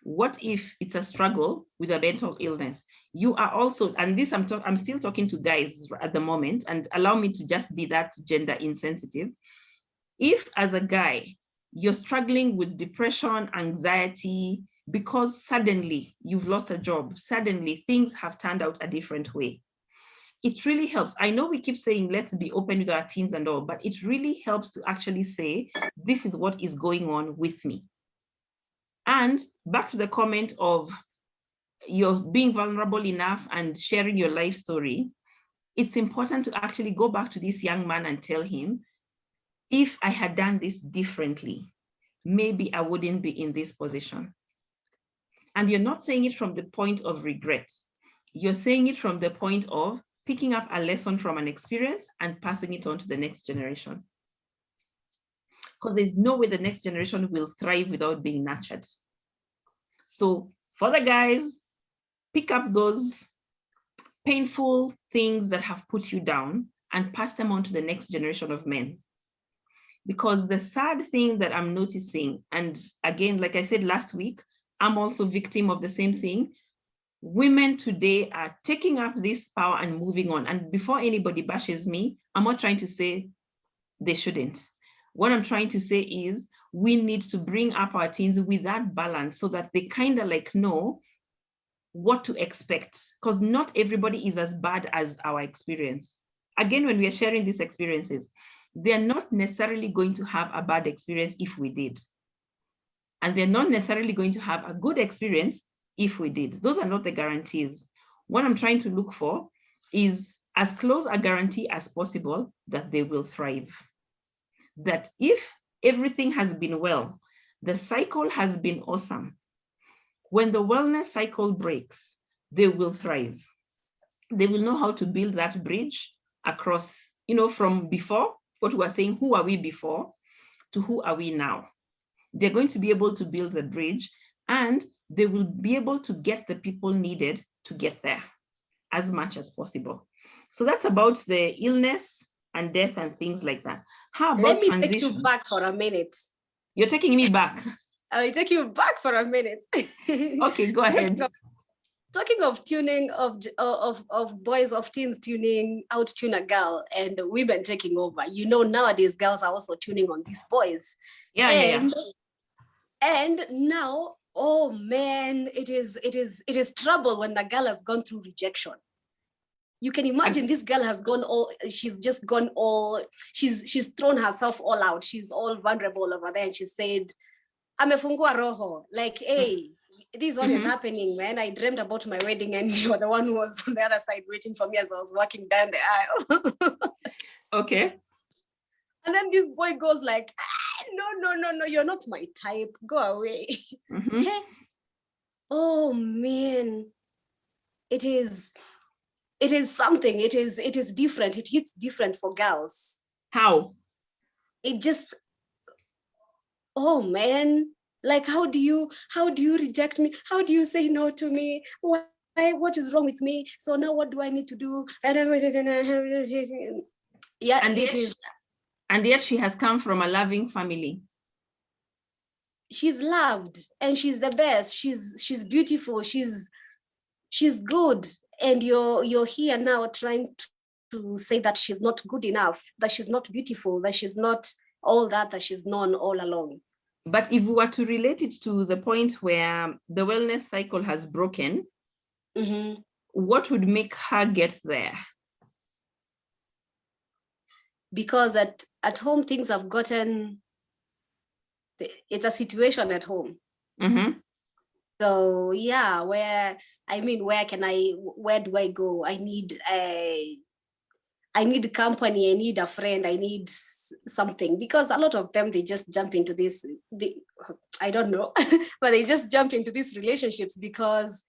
What if it's a struggle with a mental illness? You are also, and this I'm still talking to guys at the moment, and allow me to just be that gender insensitive. If as a guy, you're struggling with depression, anxiety, because suddenly you've lost a job, suddenly things have turned out a different way, it really helps. I know we keep saying, let's be open with our teens and all, but it really helps to actually say, this is what is going on with me. And back to the comment of you're being vulnerable enough and sharing your life story, it's important to actually go back to this young man and tell him, if I had done this differently, maybe I wouldn't be in this position. And you're not saying it from the point of regret. You're saying it from the point of picking up a lesson from an experience and passing it on to the next generation. Because there's no way the next generation will thrive without being nurtured. So for the guys, pick up those painful things that have put you down and pass them on to the next generation of men. Because the sad thing that I'm noticing, and again, like I said last week, I'm also victim of the same thing. Women today are taking up this power and moving on. And before anybody bashes me, I'm not trying to say they shouldn't. What I'm trying to say is we need to bring up our teens with that balance so that they kind of like know what to expect, because not everybody is as bad as our experience. Again, when we are sharing these experiences, they're not necessarily going to have a bad experience if we did. And they're not necessarily going to have a good experience if we did. Those are not the guarantees. What I'm trying to look for is as close a guarantee as possible that they will thrive. That if everything has been well, the cycle has been awesome, when the wellness cycle breaks, they will thrive. They will know how to build that bridge across, from before, what we were saying, who are we before, to who are we now. They're going to be able to build the bridge, and they will be able to get the people needed to get there as much as possible. So that's about the illness and death and things like that. How about transition? Let me take you back for a minute. You're taking me back. I'll take you back for a minute. Okay, go ahead. Talking of tuning, of boys, of teens tuning, out tune a girl, and women taking over. Nowadays girls are also tuning on these boys. Yeah. And now, oh man, it is trouble when a girl has gone through rejection. You can imagine this girl has gone she's thrown herself all out. She's all vulnerable over there, and she said, amefungua roho, like, hey, this is what is happening, man. I dreamt about my wedding and you're the one who was on the other side waiting for me as I was walking down the aisle. Okay. And then this boy goes like, no, you're not my type. Go away. Hey, oh man, it is something. It is different. It hits different for girls. How? it just, oh man, like, how do you reject me? How do you say no to me? Why, what is wrong with me? So now what do I need to do? Yeah, And it is. And yet she has come from a loving family. She's loved and she's the best. She's beautiful. She's good. And you're here now trying to say that she's not good enough, that she's not beautiful, that she's not all that she's known all along. But if we were to relate it to the point where the wellness cycle has broken, what would make her get there? Because at home, things have gotten, it's a situation at home. So yeah, where do I go? I need company, I need a friend, I need something, because a lot of them, they just jump into this, I don't know, but they just jump into these relationships because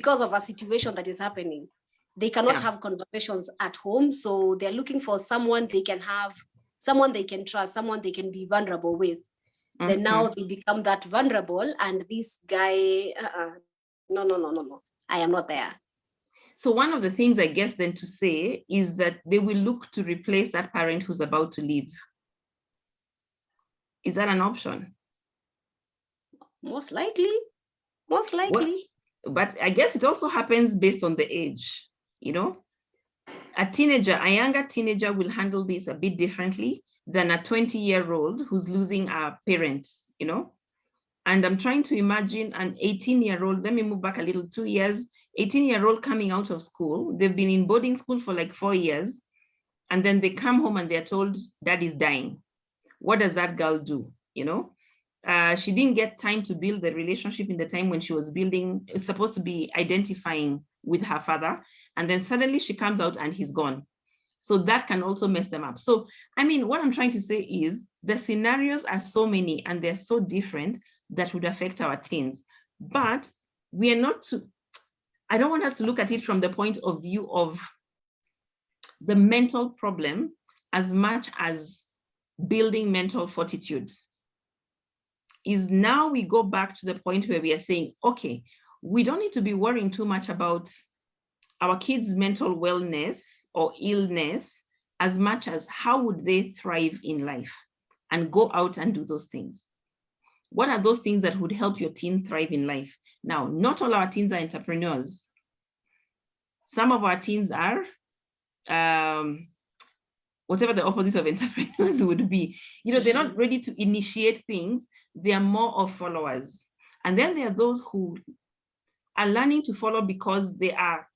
of a situation that is happening. They cannot have conversations at home, so they're looking for someone they can have, someone they can trust, someone they can be vulnerable with. Then now they become that vulnerable, and this guy, no, I am not there. So one of the things I guess then to say is that they will look to replace that parent who's about to leave. Is that an option? Most likely. Well, but I guess it also happens based on the age, you know? A younger teenager will handle this a bit differently than a 20-year-old who's losing a parent, you know? And I'm trying to imagine an 18-year-old, let me move back a little, 2 years, 18-year-old coming out of school. They've been in boarding school for like 4 years. And then they come home and they're told dad is dying. What does that girl do, you know? She didn't get time to build the relationship in the time when she was supposed to be identifying with her father. And then suddenly she comes out and he's gone. So that can also mess them up. So, I mean, what I'm trying to say is the scenarios are so many and they're so different that would affect our teens. But we are not I don't want us to look at it from the point of view of the mental problem as much as building mental fortitude. Is now we go back to the point where we are saying, okay, we don't need to be worrying too much about our kids' mental wellness or illness as much as how would they thrive in life and go out and do those things. What are those things that would help your teen thrive in life? Now, not all our teens are entrepreneurs. Some of our teens are whatever the opposite of entrepreneurs would be. You know, they're not ready to initiate things. They are more of followers. And then there are those who are learning to follow because they are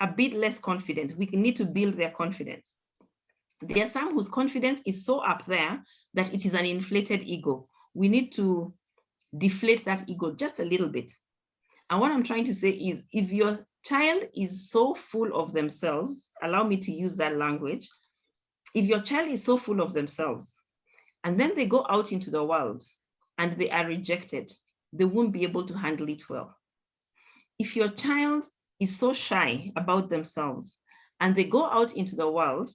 a bit less confident. We need to build their confidence. There are some whose confidence is so up there that it is an inflated ego. We need to deflate that ego just a little bit. And what I'm trying to say is, if your child is so full of themselves, allow me to use that language, if your child is so full of themselves, and then they go out into the world and they are rejected, they won't be able to handle it well. If your child is so shy about themselves and they go out into the world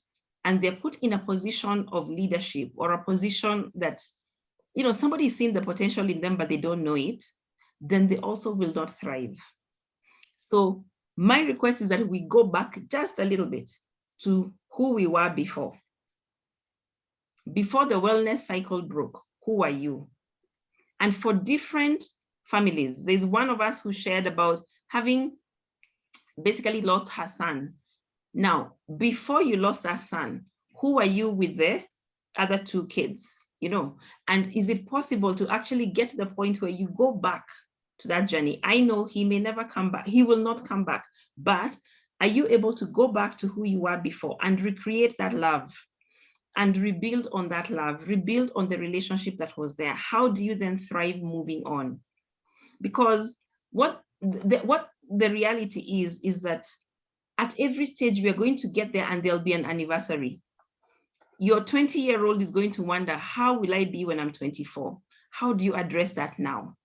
and they're put in a position of leadership or a position that, you know, somebody is seeing the potential in them, but they don't know it, then they also will not thrive. So my request is that we go back just a little bit to who we were before. Before the wellness cycle broke, who are you? And for different families, there's one of us who shared about having basically lost her son. Now, before you lost that son, who are you with the other 2 kids, you know? And is it possible to actually get to the point where you go back to that journey? I know he may never come back. He will not come back. But are you able to go back to who you were before and recreate that love and rebuild on that love, rebuild on the relationship that was there? How do you then thrive moving on? Because what the reality is that at every stage we are going to get there and there'll be an anniversary. Your 20-year-old is going to wonder, how will I be when I'm 24? How do you address that now?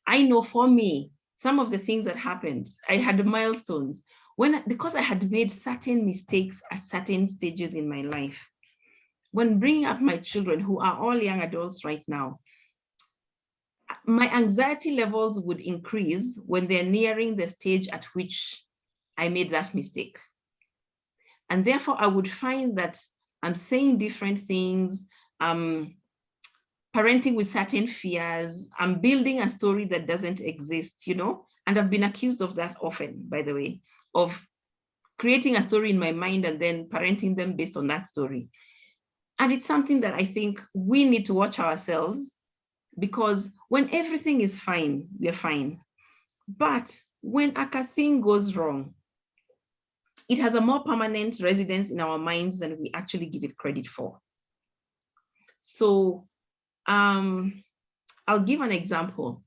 I know for me, some of the things that happened, I had milestones because I had made certain mistakes at certain stages in my life. when bringing up my children, who are all young adults right now, my anxiety levels would increase when they're nearing the stage at which I made that mistake. And therefore, I would find that I'm saying different things, parenting with certain fears, I'm building a story that doesn't exist, you know, and I've been accused of that often, by the way, of creating a story in my mind and then parenting them based on that story. And it's something that I think we need to watch ourselves, because when everything is fine, we're fine. But when a thing goes wrong, it has a more permanent residence in our minds than we actually give it credit for. So I'll give an example.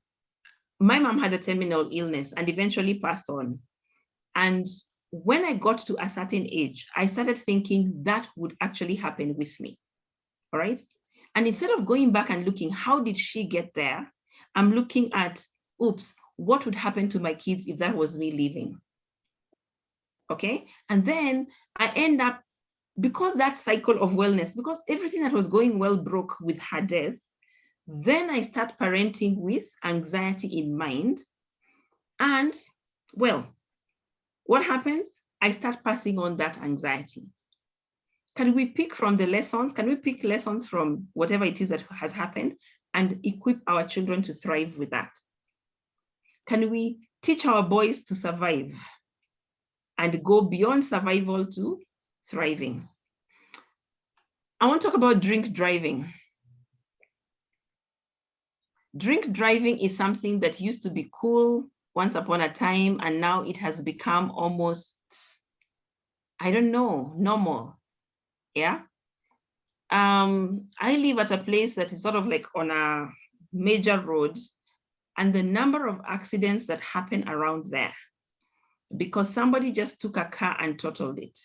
My mom had a terminal illness and eventually passed on. And when I got to a certain age, I started thinking that would actually happen with me, all right? And instead of going back and looking, how did she get there? I'm looking at, oops, what would happen to my kids if that was me leaving? Okay, and then I end up, because that cycle of wellness, because everything that was going well broke with her death, then I start parenting with anxiety in mind. And well, what happens? I start passing on that anxiety. Can we pick from the lessons? Can we pick lessons from whatever it is that has happened and equip our children to thrive with that? Can we teach our boys to survive and go beyond survival to thriving? I want to talk about drink driving. Drink driving is something that used to be cool once upon a time, and now it has become almost, I don't know, normal. Yeah. I live at a place that is sort of like on a major road, and the number of accidents that happen around there because somebody just took a car and totaled it.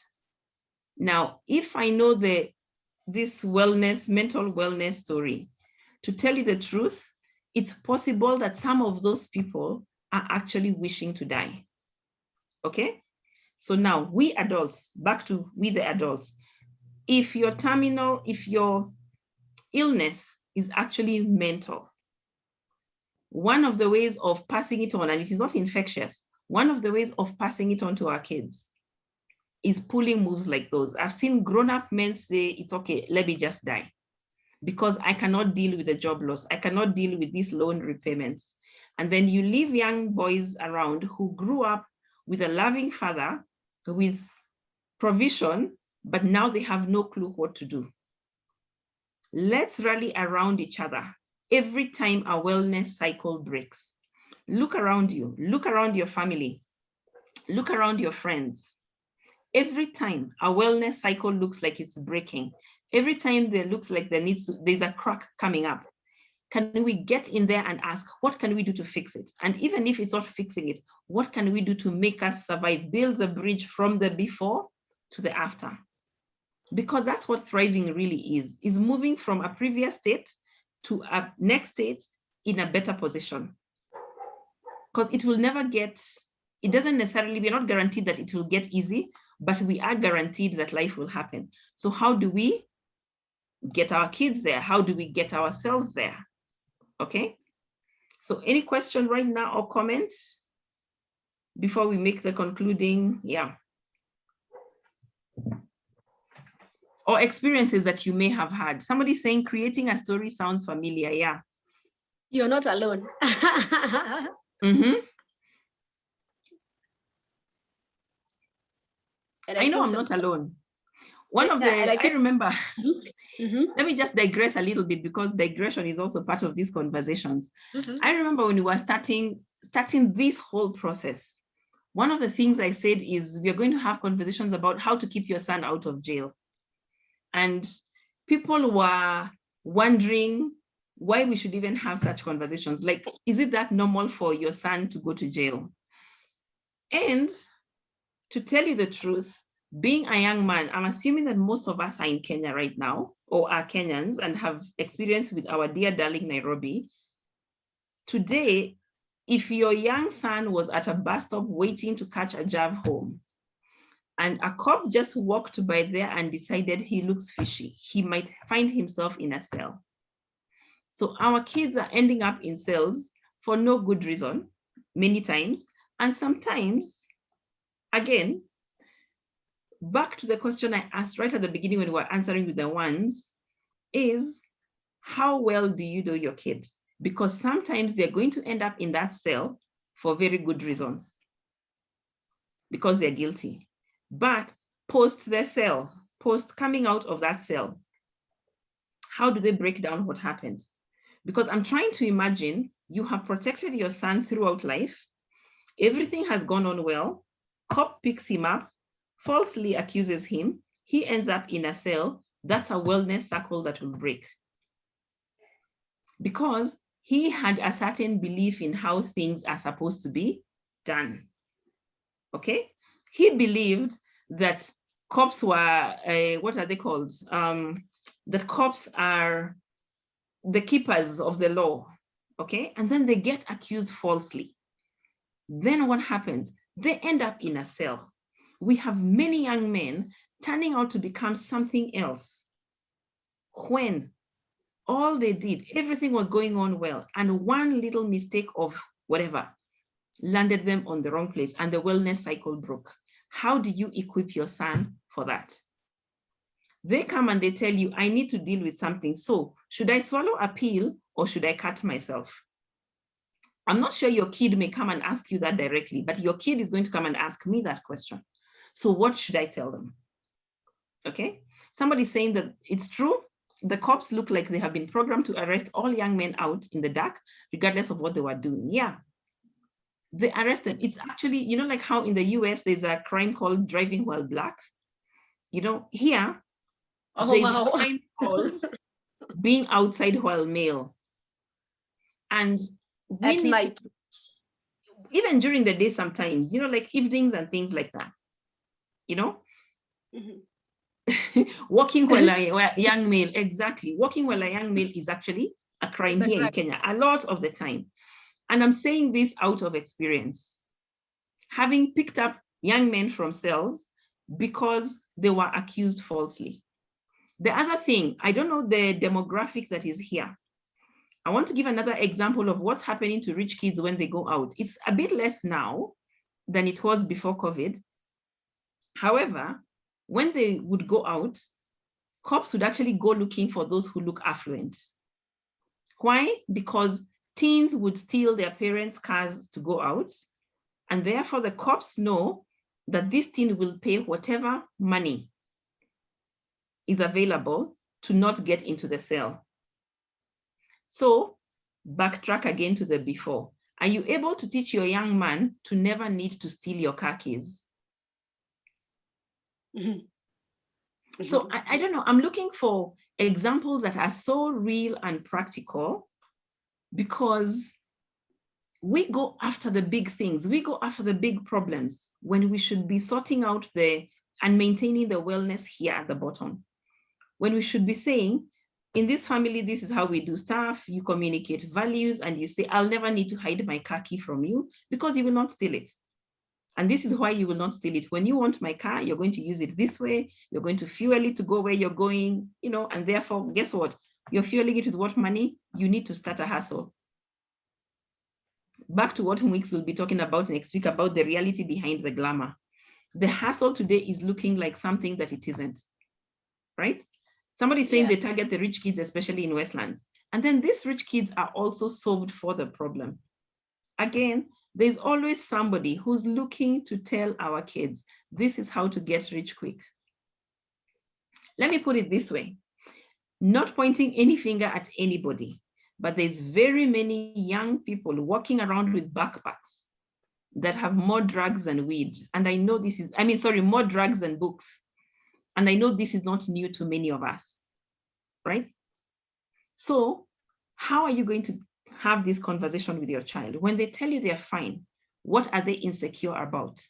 Now, if I know this wellness, mental wellness story, to tell you the truth, it's possible that some of those people are actually wishing to die. Okay? So now we adults, back to we the adults, if your illness is actually mental, one of the ways of passing it on, and it is not infectious, one of the ways of passing it on to our kids is pulling moves like those. I've seen grown-up men say, it's okay, let me just die, because I cannot deal with the job loss. I cannot deal with these loan repayments. And then you leave young boys around who grew up with a loving father, with provision, but now they have no clue what to do. Let's rally around each other every time a wellness cycle breaks. Look around you, look around your family, look around your friends. Every time a wellness cycle looks like it's breaking, every time there looks like there's a crack coming up, can we get in there and ask, what can we do to fix it? And even if it's not fixing it, what can we do to make us survive? Build the bridge from the before to the after. Because that's what thriving really is moving from a previous state to a next state in a better position. Because it will never get, it doesn't necessarily, we're not guaranteed that it will get easy, but we are guaranteed that life will happen. So how do we get our kids there? How do we get ourselves there? Okay. So any question right now or comments before we make the concluding? Yeah. Or experiences that you may have had. Somebody saying creating a story sounds familiar. Yeah. You're not alone. Mm-hmm. I know I'm not alone. One of the, I remember, let me just digress a little bit, because digression is also part of these conversations. I remember when we were starting this whole process, one of the things I said is we're going to have conversations about how to keep your son out of jail. And people were wondering why we should even have such conversations. Like, is it that normal for your son to go to jail? And to tell you the truth, being a young man, I'm assuming that most of us are in Kenya right now, or are Kenyans and have experience with our dear darling Nairobi. Today, if your young son was at a bus stop waiting to catch a JAV home, and a cop just walked by there and decided he looks fishy, he might find himself in a cell. So our kids are ending up in cells for no good reason, many times. And sometimes, again, back to the question I asked right at the beginning when we were answering with the ones, is how well do you know your kid? Because sometimes they're going to end up in that cell for very good reasons, because they're guilty. But post their cell, post coming out of that cell, how do they break down what happened? Because I'm trying to imagine you have protected your son throughout life. Everything has gone on well. Cop picks him up, falsely accuses him. He ends up in a cell. That's a wellness circle that will break. Because he had a certain belief in how things are supposed to be done. Okay? He believed that cops were, what are they called? That cops are the keepers of the law, okay? And then they get accused falsely. Then what happens? They end up in a cell. We have many young men turning out to become something else when all they did, everything was going on well, and one little mistake of whatever landed them on the wrong place and the wellness cycle broke. How do you equip your son for that? They come and they tell you, I need to deal with something. So should I swallow a pill or should I cut myself? I'm not sure your kid may come and ask you that directly, but your kid is going to come and ask me that question. So what should I tell them? Okay, somebody's saying that it's true. The cops look like they have been programmed to arrest all young men out in the dark, regardless of what they were doing. Yeah, they arrest them. It's actually, you know, like how in the US, there's a crime called driving while black. You know, here, there's a crime called being outside while male. And at night, even during the day sometimes, you know, like evenings and things like that, you know? Walking while a young male, exactly. Walking while a young male is actually a crime here in Kenya, a lot of the time. And I'm saying this out of experience, having picked up young men from cells because they were accused falsely. The other thing, I don't know the demographic that is here. I want to give another example of what's happening to rich kids when they go out. It's a bit less now than it was before COVID. However, when they would go out, cops would actually go looking for those who look affluent. Why? Because teens would steal their parents' cars to go out, and therefore the cops know that this teen will pay whatever money is available to not get into the cell. So backtrack again to the before. Are you able to teach your young man to never need to steal your car keys? So I don't know, I'm looking for examples that are so real and practical, because we go after the big things, we go after the big problems when we should be sorting out and maintaining the wellness here at the bottom. When we should be saying, in this family, this is how we do stuff, you communicate values, and you say, I'll never need to hide my car key from you because you will not steal it. And this is why you will not steal it. When you want my car, you're going to use it this way, you're going to fuel it to go where you're going, you know, and therefore, guess what? You're fueling it with what money? You need to start a hustle. Back to what Mwix will be talking about next week, about the reality behind the glamour. The hustle today is looking like something that it isn't, right? Somebody's saying they target the rich kids, especially in Westlands. And then these rich kids are also solved for the problem. Again, there's always somebody who's looking to tell our kids, this is how to get rich quick. Let me put it this way, not pointing any finger at anybody, but there's very many young people walking around with backpacks that have more drugs than weed. And I know this is, more drugs than books. And I know this is not new to many of us, right? So how are you going to have this conversation with your child? When they tell you they're fine, what are they insecure about?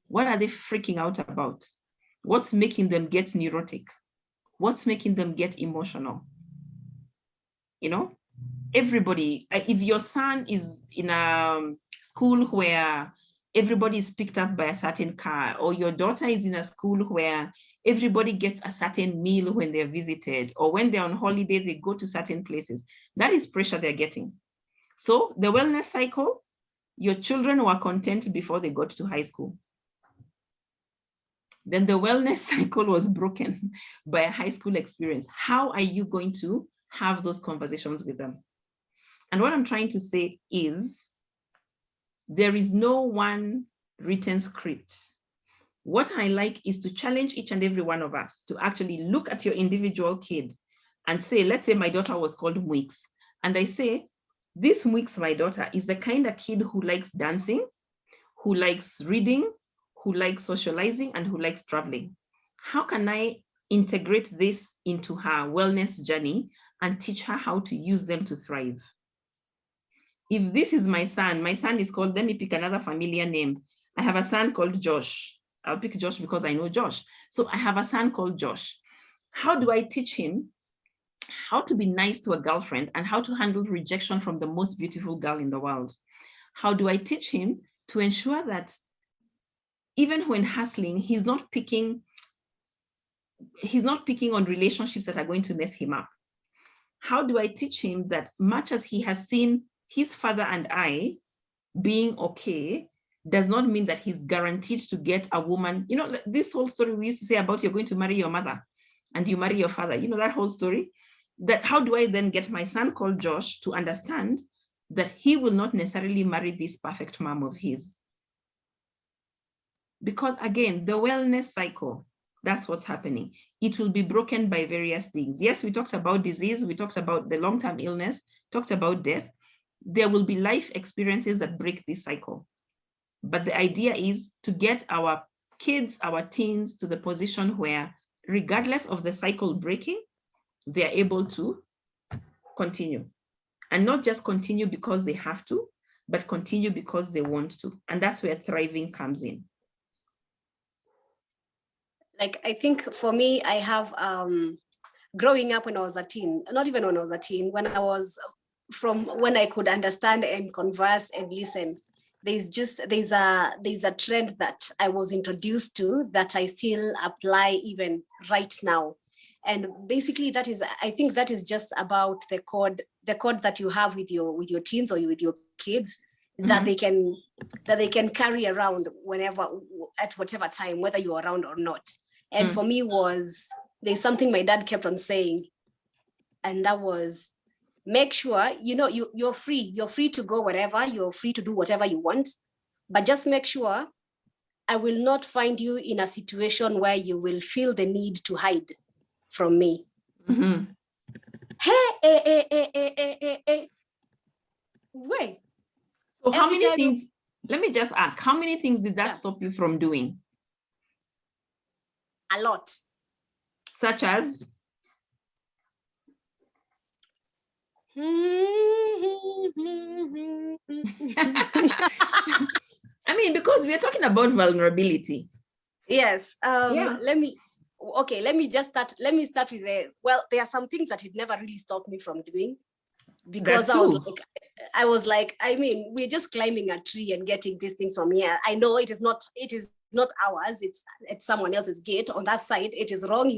What are they freaking out about? What's making them get neurotic? What's making them get emotional? You know, everybody, if your son is in a school where everybody is picked up by a certain car, or your daughter is in a school where everybody gets a certain meal when they're visited, or when they're on holiday, they go to certain places. That is pressure they're getting. So the wellness cycle, your children were content before they got to high school. Then the wellness cycle was broken by a high school experience. How are you going to have those conversations with them? And what I'm trying to say is, there is no one written script. What I like is to challenge each and every one of us to actually look at your individual kid and say, let's say my daughter was called Mwix. And I say, this Mwix, my daughter, is the kind of kid who likes dancing, who likes reading, who likes socializing, and who likes traveling. How can I integrate this into her wellness journey and teach her how to use them to thrive? If this is my son is called, let me pick another familiar name. I have a son called Josh. I'll pick Josh because I know Josh. So I have a son called Josh. How do I teach him how to be nice to a girlfriend and how to handle rejection from the most beautiful girl in the world? How do I teach him to ensure that even when hustling, he's not picking on relationships that are going to mess him up? How do I teach him that much as he has seen his father and I being okay, does not mean that he's guaranteed to get a woman? You know, this whole story we used to say about you're going to marry your mother and you marry your father, you know, that whole story. That how do I then get my son called Josh to understand that he will not necessarily marry this perfect mom of his? Because again, the wellness cycle, that's what's happening. It will be broken by various things. Yes, we talked about disease, we talked about the long-term illness, talked about death. There will be life experiences that break this cycle. But the idea is to get our kids, our teens, to the position where, regardless of the cycle breaking, they're able to continue. And not just continue because they have to, but continue because they want to. And that's where thriving comes in. Like, I think for me, I have growing up when I was a teen, not even when I was a teen, when I could understand and converse and listen, there's a trend that I was introduced to that I still apply even right now. And basically I think that is just about the code that you have with your teens or with your kids, that they can carry around whenever, at whatever time, whether you're around or not. And for me there's something my dad kept on saying, and that was, make sure, you're free to go wherever, you're free to do whatever you want, but just make sure I will not find you in a situation where you will feel the need to hide from me. Hey, wait. So how many things, let me just ask, how many things did that stop you from doing? A lot. Such as? I mean, because we're talking about vulnerability. Yes. Let me start with there are some things that it never really stopped me from doing, because I was like, I mean, we're just climbing a tree and getting these things from here. I know it is not ours, it's someone else's gate. On that side, it is wrong.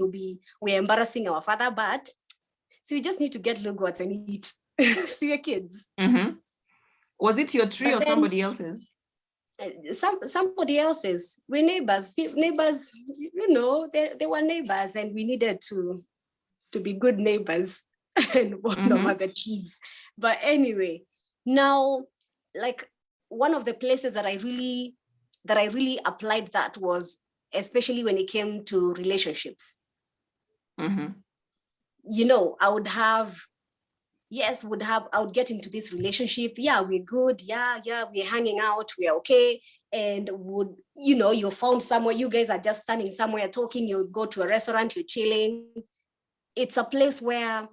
We're embarrassing our father, but so we just need to get Lugwats and eat. See your kids. Was it your tree or somebody else's? Somebody else's. We're neighbors, they were neighbors, and we needed to be good neighbors and warn them at the trees. But anyway, now, like, one of the places that I really applied that was especially when it came to relationships. I would get into this relationship. Yeah, we're good. Yeah, we're hanging out. We're okay. And you found somewhere, you guys are just standing somewhere talking, you go to a restaurant, you're chilling. It's a place where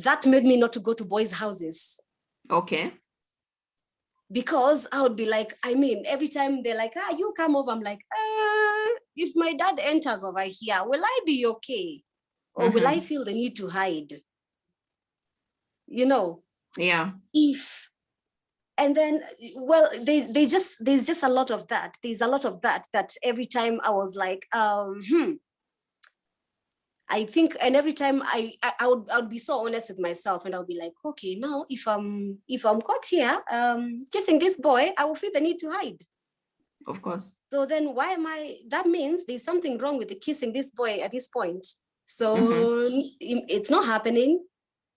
that made me not to go to boys' houses. Okay. Because I would be like, I mean, every time they're like, you come over, I'm like, if my dad enters over here, will I be okay? Or will I feel the need to hide? Yeah. And then, well, there's just a lot of that. There's a lot of that every time I was like, I think, and every time I would be so honest with myself, and I'll be like, okay, now if I'm caught here kissing this boy, I will feel the need to hide. Of course. So then why am I, that means there's something wrong with the kissing this boy at this point. So it's not happening.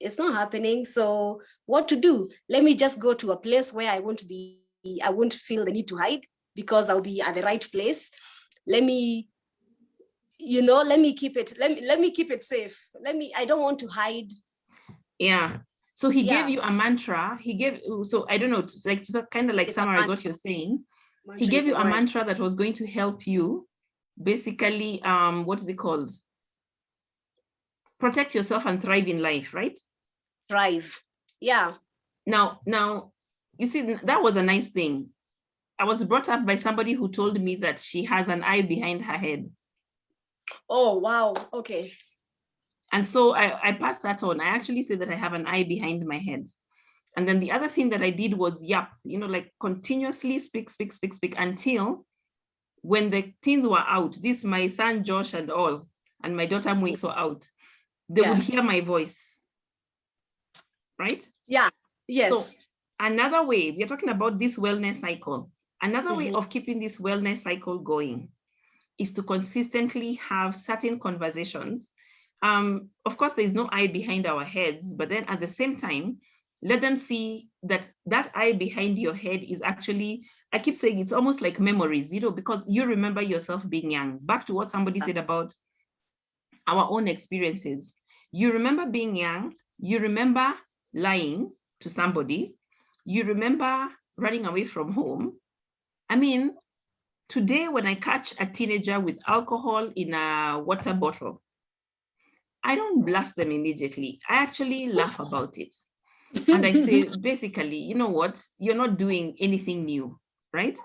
It's not happening. So what to do? Let me just go to a place where I won't feel the need to hide, because I'll be at the right place. Let me keep it safe. I don't want to hide. Yeah. So he gave you a mantra. So I don't know, to kind of like summarize what you're saying. He gave you a mantra that was going to help you basically, what is it called? Protect yourself and thrive in life, right? Thrive. Yeah. Now, you see, that was a nice thing. I was brought up by somebody who told me that she has an eye behind her head. Oh, wow. Okay. And so I passed that on. I actually said that I have an eye behind my head. And then the other thing that I did was yap, like continuously speak until when the teens were out, this my son Josh and all, and my daughter Mwix were out, they would hear my voice, right? Yeah, yes. So another way, we are talking about this wellness cycle. Another way of keeping this wellness cycle going is to consistently have certain conversations. Of course, there's no eye behind our heads, but then at the same time, let them see that eye behind your head is actually, I keep saying it's almost like memories, because you remember yourself being young. Back to what somebody said about our own experiences. You remember being young, you remember lying to somebody, you remember running away from home. I mean, today when I catch a teenager with alcohol in a water bottle, I don't blast them immediately. I actually laugh about it. And I say, basically, you know what? You're not doing anything new, right?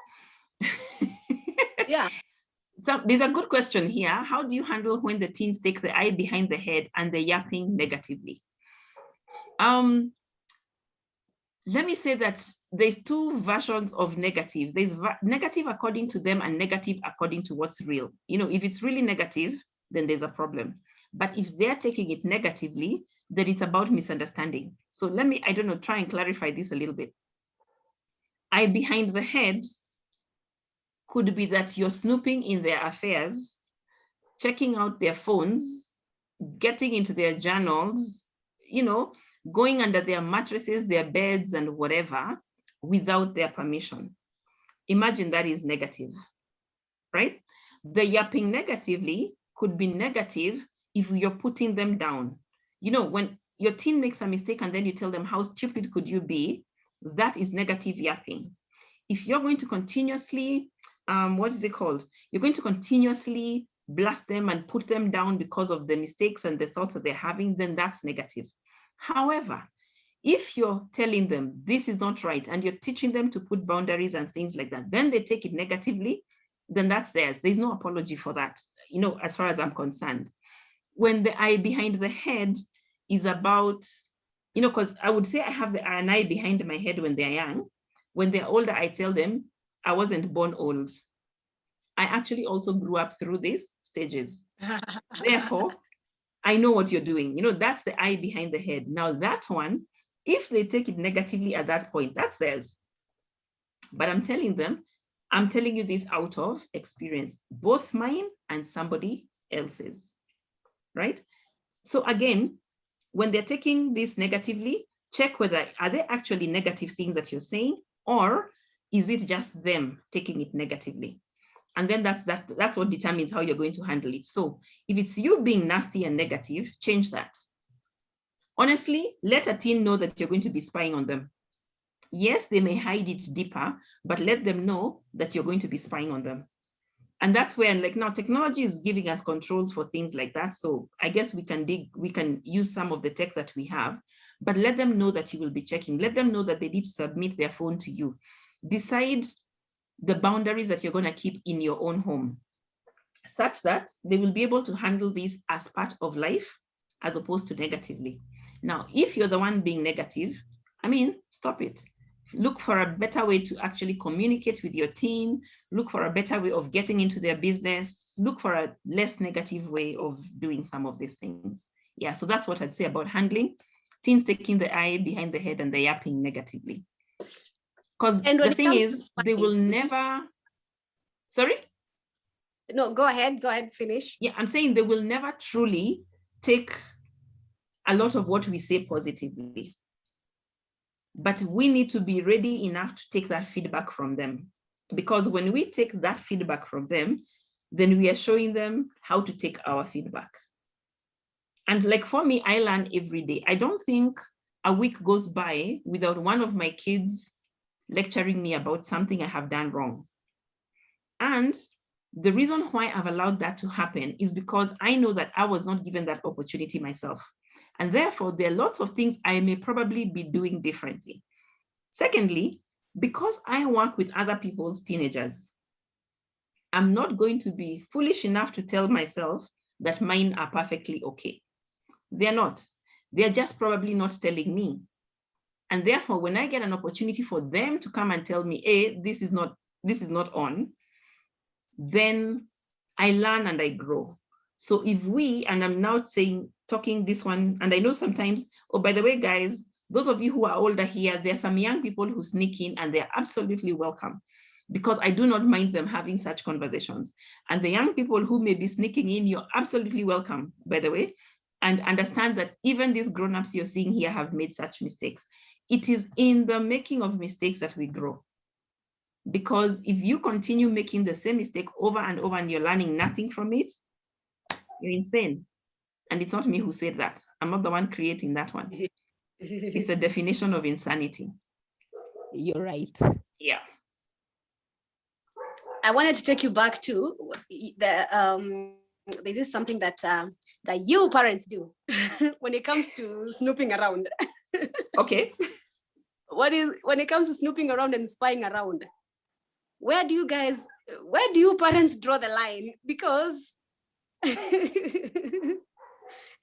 Yeah. So there's a good question here. How do you handle when the teens take the eye behind the head and they're yapping negatively? Let me say that there's two versions of negative. There's negative according to them and negative according to what's real. If it's really negative, then there's a problem. But if they're taking it negatively, then it's about misunderstanding. So let me, try and clarify this a little bit. Eye behind the head could be that you're snooping in their affairs, checking out their phones, getting into their journals, going under their mattresses, their beds, and whatever, without their permission. Imagine that is negative, right? The yapping negatively could be negative if you're putting them down. When your teen makes a mistake and then you tell them, how stupid could you be? That is negative yapping. If you're going to continuously, what is it called? You're going to continuously blast them and put them down because of the mistakes and the thoughts that they're having, then that's negative. However, if you're telling them this is not right and you're teaching them to put boundaries and things like that, then they take it negatively, then that's theirs. There's no apology for that, as far as I'm concerned. When the eye behind the head is about, because I would say I have an eye behind my head when they're young. When they're older, I tell them I wasn't born old. I actually also grew up through these stages. Therefore, I know what you're doing. That's the eye behind the head. Now that one, if they take it negatively at that point, that's theirs. But I'm telling you this out of experience, both mine and somebody else's, right? So again, when they're taking this negatively, check whether are they actually negative things that you're saying, or is it just them taking it negatively? And then that's what determines how you're going to handle it. So if it's you being nasty and negative, change that. Honestly, let a teen know that you're going to be spying on them. Yes, they may hide it deeper, but let them know that you're going to be spying on them. And that's where, now technology is giving us controls for things like that. So I guess we can use some of the tech that we have, but let them know that you will be checking. Let them know that they need to submit their phone to you. Decide the boundaries that you're going to keep in your own home, such that they will be able to handle this as part of life, as opposed to negatively. Now, if you're the one being negative, stop it. look for a better way to actually communicate with your teen, look for a better way of getting into their business, look for a less negative way of doing some of these things. Yeah, so that's what I'd say about handling. Teens taking the eye behind the head and the yapping negatively. Because the thing is, they will never, sorry? No, go ahead, finish. Yeah, I'm saying they will never truly take a lot of what we say positively. But we need to be ready enough to take that feedback from them. Because when we take that feedback from them, then we are showing them how to take our feedback. And like for me, I learn every day. I don't think a week goes by without one of my kids lecturing me about something I have done wrong. And the reason why I've allowed that to happen is because I know that I was not given that opportunity myself. And therefore, there are lots of things I may probably be doing differently. Secondly, because I work with other people's teenagers, I'm not going to be foolish enough to tell myself that mine are perfectly okay. They're not. They're just probably not telling me. And therefore, when I get an opportunity for them to come and tell me, hey, this is not on, then I learn and I grow. So if we, and I'm now talking this one, and I know sometimes, oh, by the way, guys, those of you who are older here, there are some young people who sneak in and they're absolutely welcome, because I do not mind them having such conversations. And the young people who may be sneaking in, you're absolutely welcome, by the way, and understand that even these grown-ups you're seeing here have made such mistakes. It is in the making of mistakes that we grow. Because if you continue making the same mistake over and over and you're learning nothing from it, you're insane. And it's not me who said that. I'm not the one creating that one. It's a definition of insanity. You're right. Yeah. I wanted to take you back to the this is something that that you parents do when it comes to snooping around. Okay. When it comes to snooping around and spying around, where do you parents draw the line? Because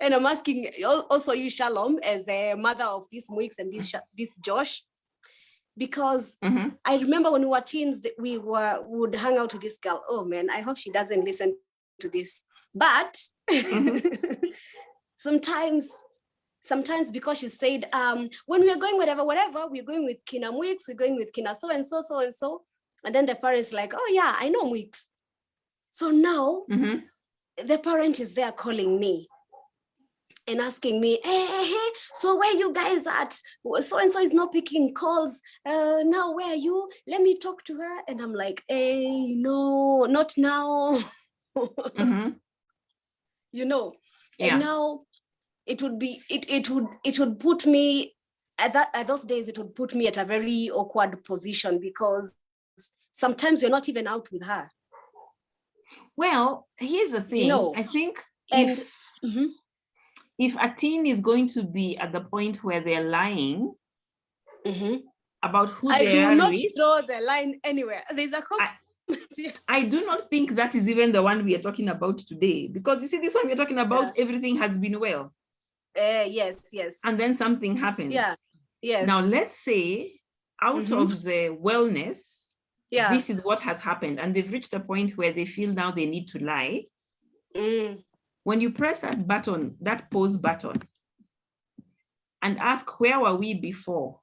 and I'm asking also you, Shalom, as the mother of these Muiks and this Josh, because I remember when we were teens that we would hang out with this girl. Oh man, I hope she doesn't listen to this. But sometimes because she said, when we are going whatever, we're going with Kina Muiks, we're going with Kina so and so. And then the parents like, oh yeah, I know Muiks. So now the parent is there calling me and asking me, hey, so where you guys at? So-and-so is not picking calls. Now where are you? Let me talk to her. And I'm like, hey, no, not now. You know, yeah. And now it would put me at those days, it would put me at a very awkward position, because sometimes you're not even out with her. Well, here's the thing. I think if a teen is going to be at the point where they're lying about who they are, I do not draw the line anywhere. There's a I do not think that is even the one we are talking about today, because you see, this one we're talking about, everything has been well. Yes. And then something happens. Yeah. Yes. Now let's say out of the wellness, this is what has happened, and they've reached a point where they feel now they need to lie. When you press that button, that pause button, and ask, where were we before?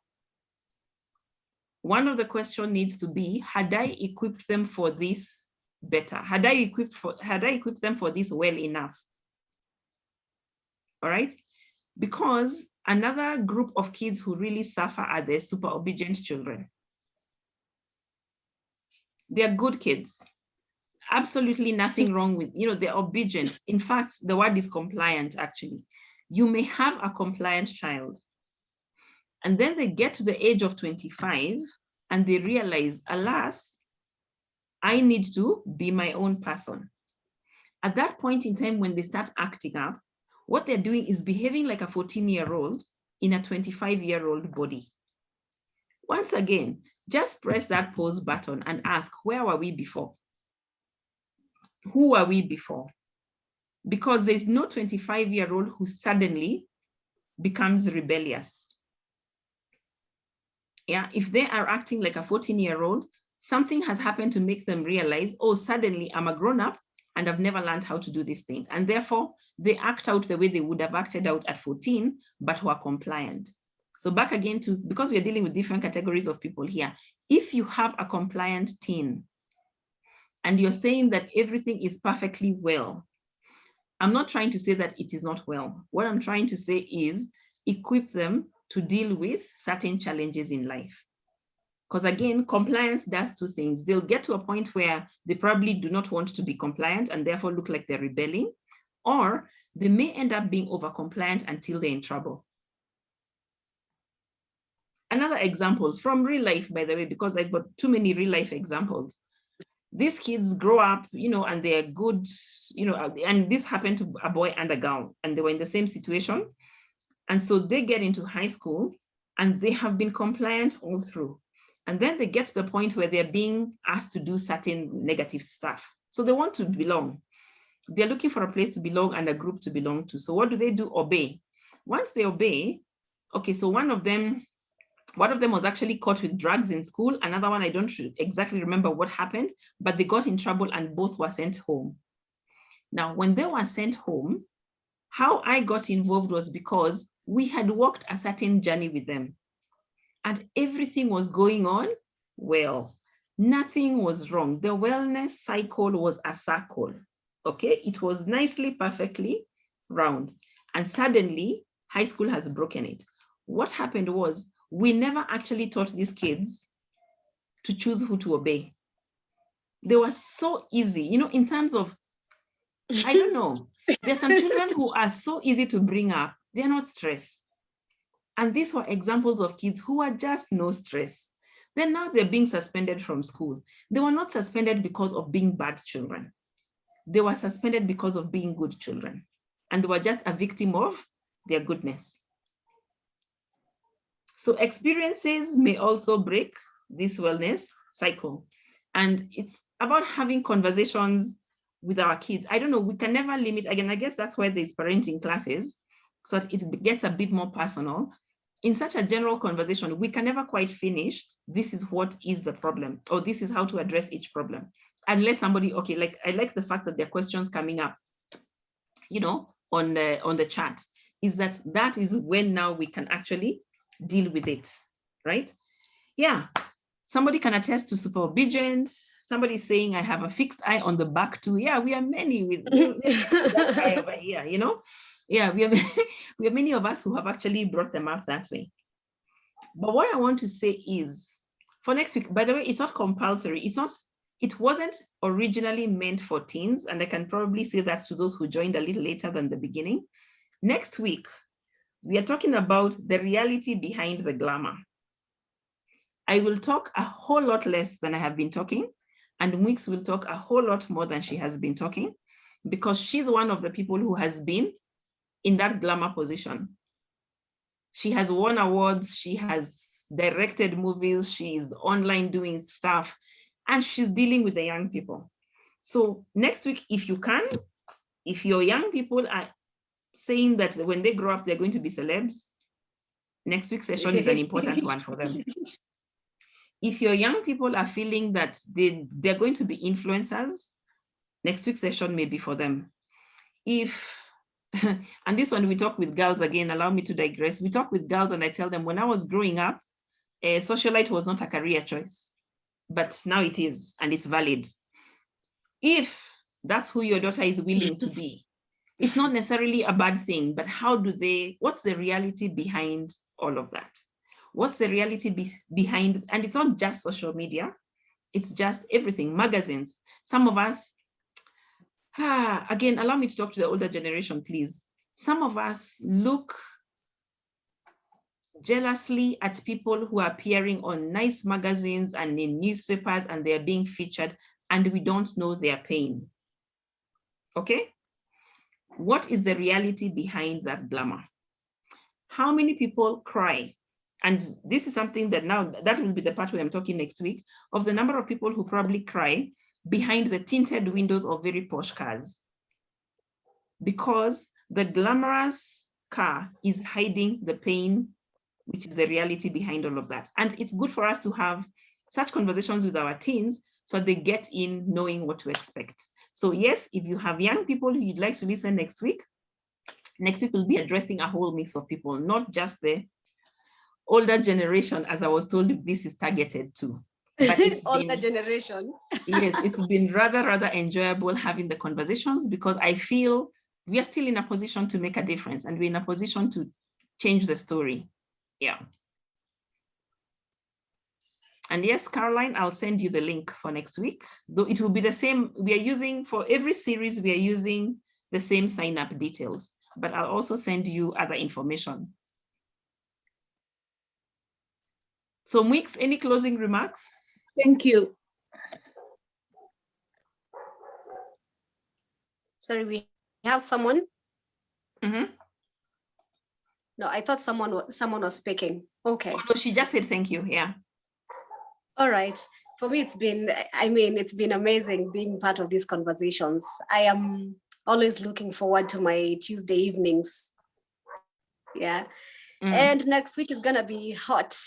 One of the questions needs to be, had I equipped them for this better? Had I equipped them for this well enough? All right? Because another group of kids who really suffer are the super obedient children. They're good kids. Absolutely nothing wrong with, they're obedient. In fact, the word is compliant, actually. You may have a compliant child, and then they get to the age of 25 and they realize, alas, I need to be my own person. At that point in time, when they start acting up, what they're doing is behaving like a 14-year-old in a 25-year-old body. Once again, just press that pause button and ask, where were we before? Who were we before? Because there's no 25-year-old who suddenly becomes rebellious. Yeah, if they are acting like a 14-year-old, something has happened to make them realize, oh, suddenly I'm a grown-up and I've never learned how to do this thing. And therefore, they act out the way they would have acted out at 14, but who are compliant. So back again to, because we are dealing with different categories of people here, if you have a compliant teen and you're saying that everything is perfectly well, I'm not trying to say that it is not well. What I'm trying to say is equip them to deal with certain challenges in life. Because again, compliance does two things. They'll get to a point where they probably do not want to be compliant and therefore look like they're rebelling, or they may end up being over-compliant until they're in trouble. Another example from real life, by the way, because I've got too many real life examples. These kids grow up, and they're good, and this happened to a boy and a girl, and they were in the same situation. And so they get into high school and they have been compliant all through. And then they get to the point where they're being asked to do certain negative stuff. So they want to belong. They're looking for a place to belong and a group to belong to. So what do? Obey. Once they obey, okay, so one of them was actually caught with drugs in school. Another one, I don't exactly remember what happened, but they got in trouble and both were sent home. Now, when they were sent home, how I got involved was because we had walked a certain journey with them and everything was going on well. Nothing was wrong. The wellness cycle was a circle, okay? It was nicely, perfectly round. And suddenly, high school has broken it. What happened was we never actually taught these kids to choose who to obey. They were so easy, in terms of, I don't know, there's some children who are so easy to bring up. They're not stressed. And these were examples of kids who are just no stress. Then now they're being suspended from school. They were not suspended because of being bad children. They were suspended because of being good children. And they were just a victim of their goodness. So experiences may also break this wellness cycle. And it's about having conversations with our kids. I don't know, we can never limit, again, I guess that's why there's parenting classes, so that it gets a bit more personal. In such a general conversation, we can never quite finish, this is what is the problem, or this is how to address each problem. Unless somebody, okay, like I like the fact that there are questions coming up, on the chat, is that is when now we can actually deal with it, right? Yeah, somebody can attest to superobedience. Somebody saying I have a fixed eye on the back too. Yeah, we are many with that eye over here, Yeah, we have many of us who have actually brought them up that way. But what I want to say is, for next week, by the way, it's not compulsory. It wasn't originally meant for teens, and I can probably say that to those who joined a little later than the beginning. Next week, we are talking about the reality behind the glamour. I will talk a whole lot less than I have been talking, and Mwix will talk a whole lot more than she has been talking, because she's one of the people who has been in that glamour position. She has won awards, she has directed movies, she's online doing stuff, and she's dealing with the young people. So next week, if you can, if your young people are saying that when they grow up, they're going to be celebs, next week's session is an important one for them. If your young people are feeling that they're going to be influencers, next week's session may be for them. And this one, we talk with girls again, allow me to digress. We talk with girls and I tell them, when I was growing up, a socialite was not a career choice, but now it is, and it's valid. If that's who your daughter is willing to be, it's not necessarily a bad thing, but what's the reality behind all of that? What's the reality behind, and it's not just social media, it's just everything, magazines. Some of us, again, allow me to talk to the older generation, please. Some of us look jealously at people who are appearing on nice magazines and in newspapers, and they're being featured, and we don't know their pain. Okay? What is the reality behind that glamour? How many people cry? And this is something that now, that will be the part where I'm talking next week, of the number of people who probably cry behind the tinted windows of very posh cars, because the glamorous car is hiding the pain which is the reality behind all of that. And it's good for us to have such conversations with our teens so they get in knowing what to expect. So yes, if you have young people who you'd like to listen next week we'll be addressing a whole mix of people, not just the older generation, as I was told this is targeted to. But it's older generation. Yes, it's been rather enjoyable having the conversations, because I feel we are still in a position to make a difference, and we're in a position to change the story. Yeah. And yes, Caroline, I'll send you the link for next week, though it will be the same. We are using, for every series, we are using the same sign up details, but I'll also send you other information. So Mwix, any closing remarks? Thank you. Sorry, we have someone. Mm-hmm. No, I thought someone was speaking. Okay. Oh, no, she just said thank you. Yeah. All right. For me, it's been amazing being part of these conversations. I am always looking forward to my Tuesday evenings. Yeah. And next week is gonna be hot.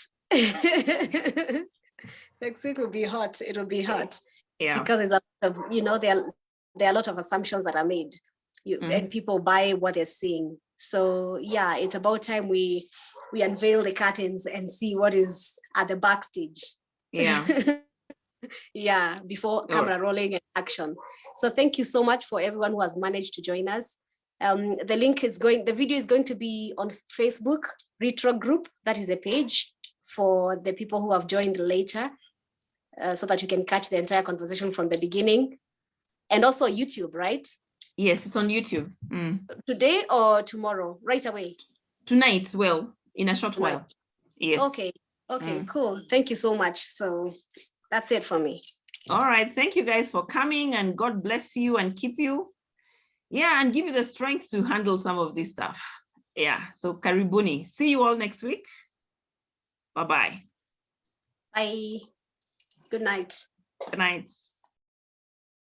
Next week will be hot. It'll be hot. Yeah. Because it's a lot of, there are a lot of assumptions that are made. And people buy what they're seeing. So yeah, it's about time we unveil the curtains and see what is at the backstage. Yeah. Yeah, before camera rolling and action. So thank you so much for everyone who has managed to join us. The video is going to be on Facebook, Retro Group. That is a page for the people who have joined later, so that you can catch the entire conversation from the beginning. And also YouTube, right? Yes, it's on YouTube. Today or tomorrow? Right away? Tonight, well, in a short while. Yes. Okay, cool. Thank you so much. So that's it for me. All right, thank you guys for coming, and God bless you and keep you. Yeah, and give you the strength to handle some of this stuff. Yeah, so karibuni. See you all next week. Bye-bye. Bye. Good night. Good night.